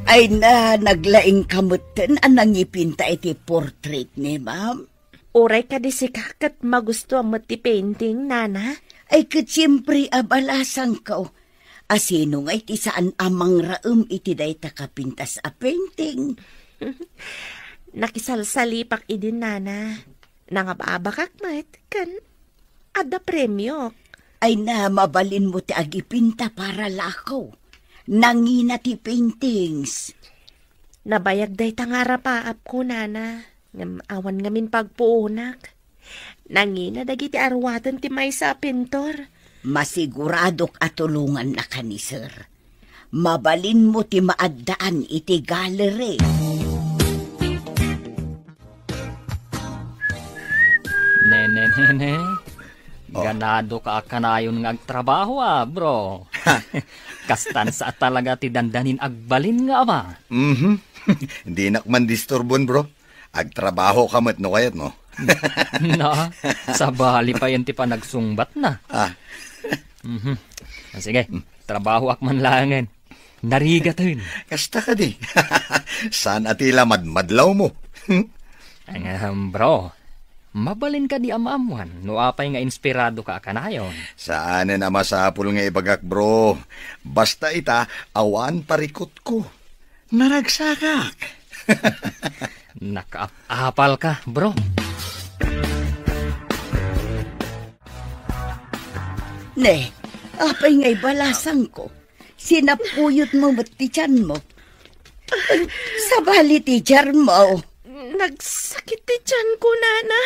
Ay na, naglaing kamutin anang ipinta iti portrait ni ma'am. Uray ka di si kakat magustuhan mo ti painting, nana. Ay kat siyempre abalasang ko. Asino nga iti saan amang raum iti day takapintas a painting. Nakisalsalipak idin, nana. Nangababakak mat, kan ada premyo. Ay na, mabalin mo ti agipinta para lakaw. Nangina ti paintings. Nabayag day tangarapaap ko, nana. Awan ngamin pagpuunak. Nangina dagiti arwatan ti may sa pintor. Masiguradok atulungan na ka ni sir. Mabalin mo ti maaddaan iti gallery. Nene. Ganado ka akanayon ng agtrabaho, bro. Kastan sa talaga ti dandanin agbalin nga, ama. Hindi nakman disturbon, bro. Agtrabaho ka mat no kayat, no? Na, sa bali pa yan ti pa nagsungbat na. Sige, trabaho akman langan. Narigatin. Kasta ka di. Saan atila madmadlaw mo? Bro, mabalin ka di amamuan, no apay nga inspirado ka kanayon. Saan na masapul nga ibagak, bro? Basta ita, awan parikot ko. Naragsakak. Nakaapal ka, bro. Ne, apay nga'y balasang ko. Sinapuyot mo ba't ti tiyan mo? Sa bali ti tiyan mo. Nagsakit ti tiyan ko, nana.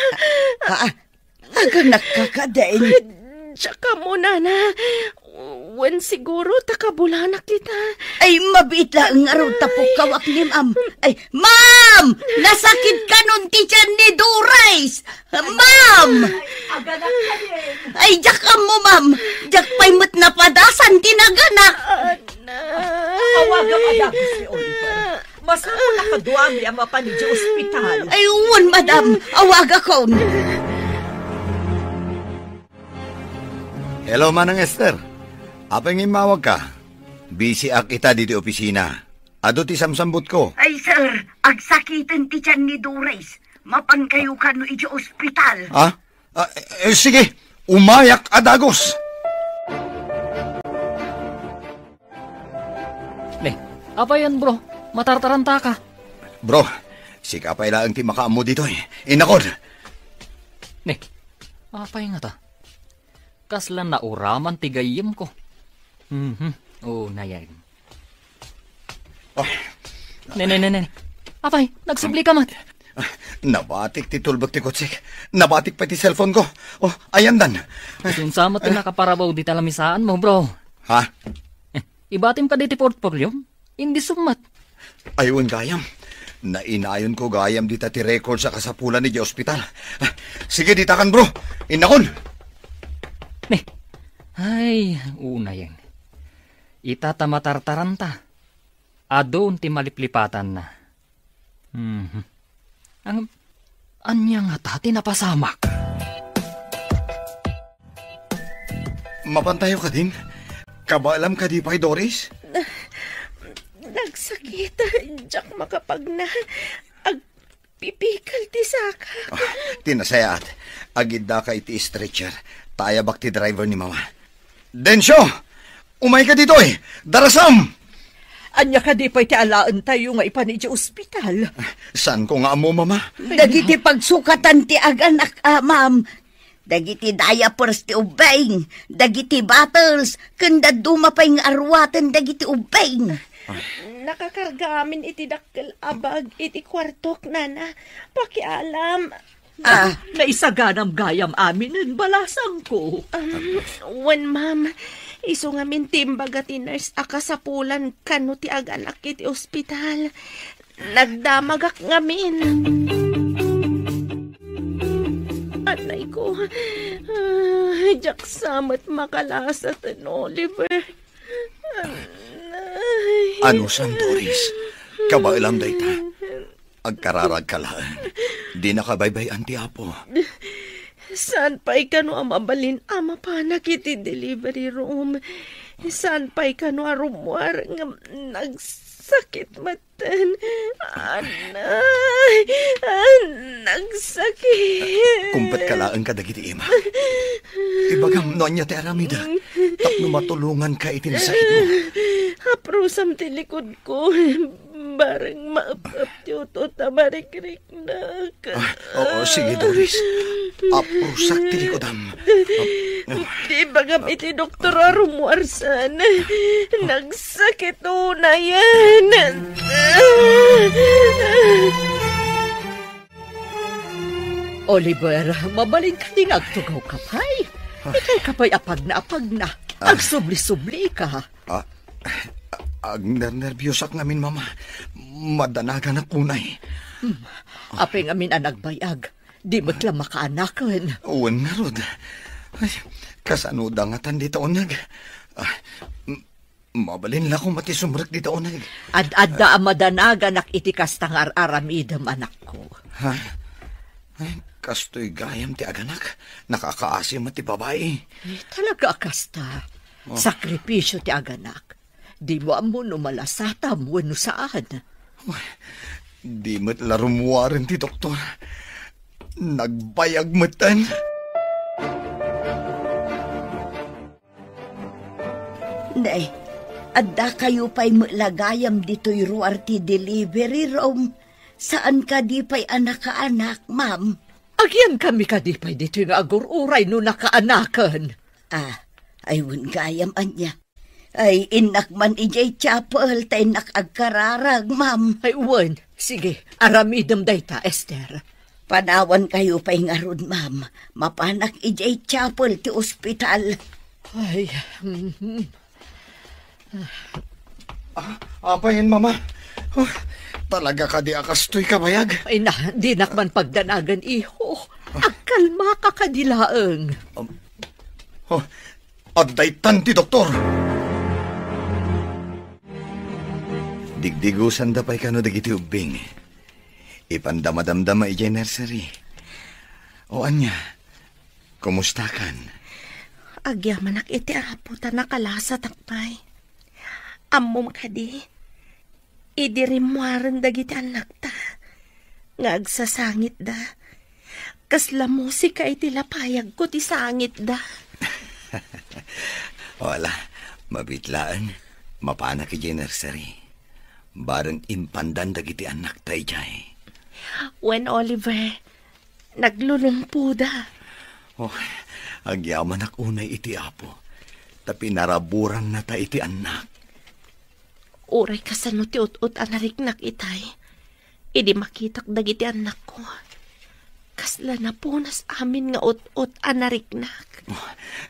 Aga nakakadain. Tsaka mo, nana. Wen siguro takabulana kita. Ay, mabita ang araw tapok kawak ni ma'am. Ay, ma'am! Nasakit ka nun ti tiyan ni Durais! Ma'am! Ay, jakam mo, ma'am. Jak pa'y mat napadasan tinaganak. Awagang adagos ni Oliver. Masako nakaduami ang mapanid sa ospital. Ay, uwan, madam. Awaga ko. Hello, Manang Esther. Apeng imawag ka. Busy ak ita dito opisina. Ado ti samsambot ko. Ay, sir, agsakitan ti tiyan ni Dores. Mapan kayo ka no iti ospital. Sige, umayak adagos. Apa yan, bro? Matartaranta ka. Bro, si kapay lang ti makaamo dito eh. Inakod. Apay nga ta? Kaslan na uraman ti gayem ko. Nayan. Nene. Apay, nagsibli ka mat. Nabatik ti tulbag ti kotsik. Nabatik pa ti cellphone ko. Ayan dan. Sunsama ti nakaparabaw di talamisaan mo, bro. Ha? Ibatim ka di ti portfolio? Hindi sumat. Ayun, gayam. Nainayon ko gayam dita ti record sa kasapulan ni di ospital. Sige, ditakan, bro. Inakon. Ay, una yan. Itatamatartaranta. Adon ti maliplipatan na. Anya nga tati napasamak. Mapantayo ka din? Kabalam ka di pa'y Doris? Nagsakit. Diyak makapag na. Agpipikal ti saka. Tinasayat. Agida ka iti stretcher. Taya bak ti driver ni mama. Densyo! Umay ka dito eh! Darasam! Anya ka di pa'y ti alaan tayo nga ipanid sa ospital. Saan ko nga mo, mama? Dagiti pagsukatan ti aganak, ma'am. Dagiti diapers ti ubeng. Dagiti bottles. Kanda dumapay nga arwatan dagiti ubeng. Nakakarga amin iti dakkel abag iti kwartok, nana. Pakialam. Naisaganam gayam amin ang balasang ko. Wen, ma'am. Iso nga min timbaga ti nurse akasapulan kano ti aganak iti ospital. Nagdamagak ngamin. Jak samat makalasat an Oliver. Ano san, Doris? Kabailam dayta. Agkararag ka lang. Di nakabaybayan ti Apo. Saan pa'y kano ang mabalin ama pa nakiti delivery room? Saan pa'y kano ang rumwar nga nagsakit matan? Anay, nagsakit. Kumpet ka lang kadagiti ima. Ibagam noon niya ti Aramida. Tapno matulungan ka itin sakit mo. Aprusam ti likod ko. Barang maap-ap tiyo-to tamarikrik na ka. Oo, sige Doris. Aprusak ti likodam. Di bagam iti doktor arumuarsan. Nagsakit na yan. Oliver, mabalin ka din agtugaw kapay. Ikay kapay apag na. Agsubli-subli ka. Agner-nervyosak ngamin, Mama. Madanagan na kunay. Apeng amin ang nagbayag. Di mo't lang makaanakan. Uwan nga, Rod. Ay, kasanoda nga tan dito onag. Mabalin lang kung matisumrak dito onag. Ad-adda ang madanagan ak itikas tangar aramidam anak ko. Ha? Ay, kastoy gayam ti aganak. Nakakaasim at ti babae. Talaga akasta. Sakripisyo ti aganak. Di mo amo no malasata mo no saan. Di mo't larumuwarin ti doktor. Nagbayag matan. Nay, adda kayo pa'y lagayam dito'y ruar ti delivery room. Saan ka di pa'y anak-anak, ma'am? Agyan kami ka di pa'y dito'y nga agururay no nakaanakan. Ayun gayam anya. Ay, inak man ijay chapel, tay nakagkararag, ma'am. Ay, uwan. Sige, aramidam dayta, Esther. Panawan kayo pa'y ngarod, ma'am. Mapanak ijay chapel ti ospital. Ay, Apayin, Mama. Talaga ka di akastoy kabayag. Ay na, di nakman pagdanagan, iho. Agkalma ka kadilaang. Addaytan ti doktor. Digdigusan da pa'y kano dagiti ubing. Ipandamadamdama ijay nursery. O anya, kumusta kan? Agyamanak iti apo ta nakalasa takpay. Ammo makadi. Idirimuaran dagiti anak ta. Ngagsasangit da. Kasla musika iti lapayag ko ti sangit da. Wala, mabitlaan. Mapana ki jay nursery. Barang impandan dagiti anak tayo jay. When Oliver, naglulumpo da. Agyaman ak unay iti apo. Tapi naraburan na ta iti anak. Uray ka sa ti ut-ut anariknak itay. Idi makitak dagiti anak ko. Kasla na punas amin nga ut-ut anariknak.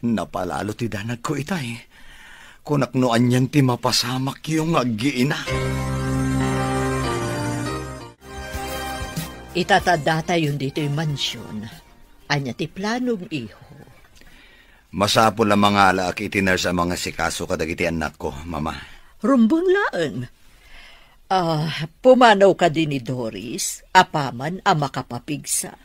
Napalalo ti danag ko itay. Kunaknoan yan ti mapasamak yung aggiina. Itatadata yun dito yung mansyon. Anya ti planong iho. Masapo lang mga alaak itiner sa mga sikaso kadagiti anak ko, Mama. Rumbong laan. Pumanaw ka din ni Doris, apaman ang makapapigsa.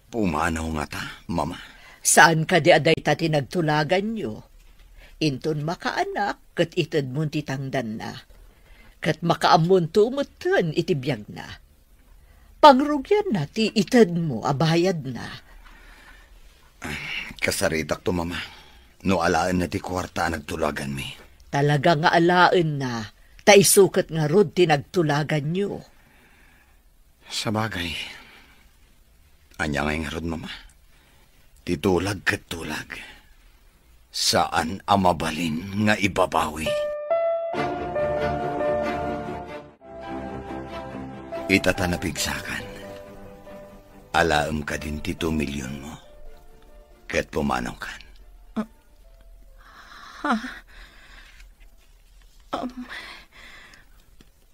Pumanaw nga ta, Mama. Saan ka di aday ta tinagtulagan nyo? Inton makaanak, kat itad mo titangdan na. Kat makaamun tumutan itibiyag na. Pangrugyan na ti itad mo, abayad na. Kasaritak to, Mama. No alaan na ti kwarta nagtulagan mi. Talaga nga alaan na, taisukat nga rod tinagtulagan nyo. Sa bagay, anya nga rod, Mama. Titulag kat tulag. Saan amabalin nga ibabawi? Itatanapigsakan. Alaam ka din ti 2 milyon mo. Kat pumanaw kan.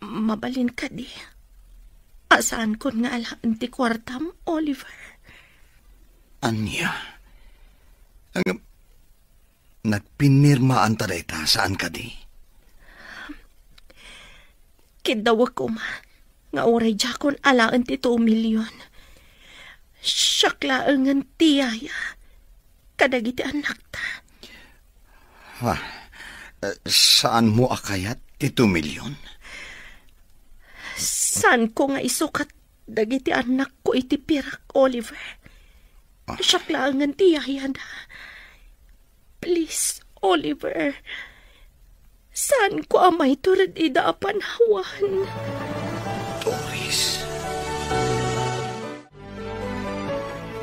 Mabalin ka di. Asaan kon nga alaan ti kwartam, Oliver? Anya? Nagpinirmaan ta dayta saan ka di? Kidawa ko ma, nga oray jakon alaan ti 2 milyon. Syaklaangan tiyaya, kadagiti anak ta. Saan mo akayat ti 2 milyon? Saan ko nga isukat dagiti anak ko iti pirak, Oliver? Syaklaangan tiyaya da. Please, Oliver. Saan ko amay turad ida apanhawan? Doris.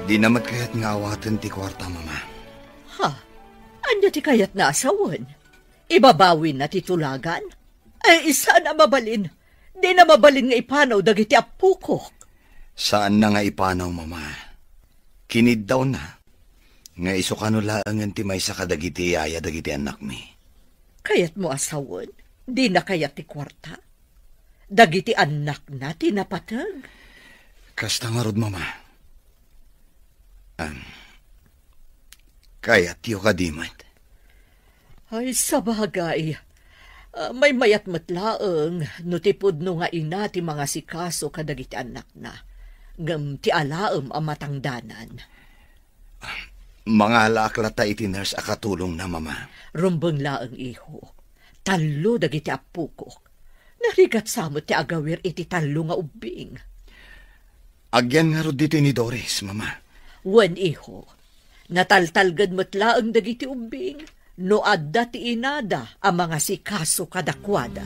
Di namat kayat nga awatan ti kwarta, mama. Ha? Anya ti kayat na asawan? Ibabawin na ti tulagan? Ay, isa na mabalin. Di na mabalin nga ipanaw dagiti apukok. Saan na nga ipanaw, mama? Kinid daw na. Nga iso kanulaangan ti may sa kadagiti yaya dagiti anak mi. Kayat mo asawan? Di na kayat ti kwarta? Dagiti anak na tinapatag? Kasta nga rod, mama. Kayat tiyo kadimat. Ay, sabagay. May mayat matlaeng no tipod no nga ina ti mga sikaso kadagiti anak na. Ngam ti alaem ang matangdanan. Mga alaklata iti nurse akatulong na, mama. Rumbeng laeng iho. Talo dagiti apukok. Narigat samot ti agawir iti talo nga ubing. Agyan nga rod dito ni Doris, mama. Wen iho. Nataltalgad matlaeng dagiti ubing. No adda ti inada ang mga sikaso kadakwada.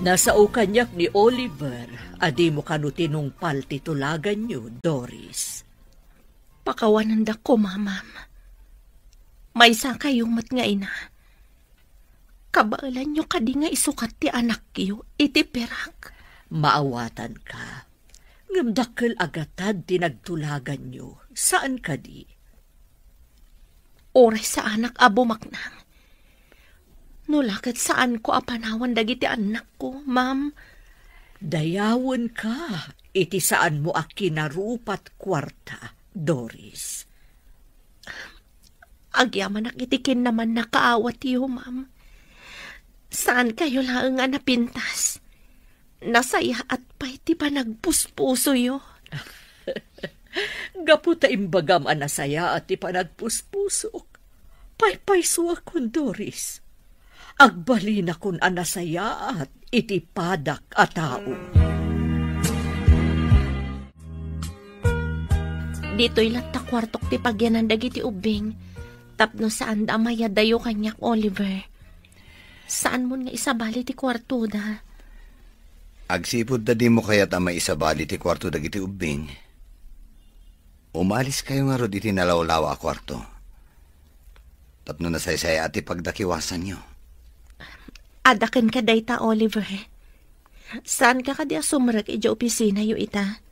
Nasao kanyak ni Oliver, adi mo kanutinong paltitulagan nyo, Doris. Pakawanan da ko, mamam. May isa kayong matngaina. Kabaalan nyo kadi nga isukat ti anak kiyo, iti perak. Maawatan ka. Ngamdakkel agatad tinagtulagan nyo. Saan ka di? Oray sa anak abo maknang. Nulakat saan ko apanawan dagiti anak ko, ma'am? Dayawon ka. Iti saan mo akinarupat kwarta, Doris. Agyaman nakitikin naman nakaawat iyo, ma'am. Saan kayo lang nga napintas? Nasaya at pa'y ti pa nagpuspuso yo. Gaputa imbagam anasaya at ti pa nagpuspusok. Paypayso akon, Doris. Agbalin akon anasaya at itipadak a tao. Dito'y latta kwartok ti pagyanan dagiti ubing. Tapno saan da maya dayo kanyak, Oliver. Saan mo nga isabali ti kwarto da? Agsipod da di mo kaya't may isabali ti kwarto dagiti ubing. Umalis kayo nga rod iti nalawlawa a kwarto. Tapno nasaysaya at ipagdakiwasan nyo. Adaken ka dayta, Oliver. Saan ka kadi sumarag iti opisina yo ita?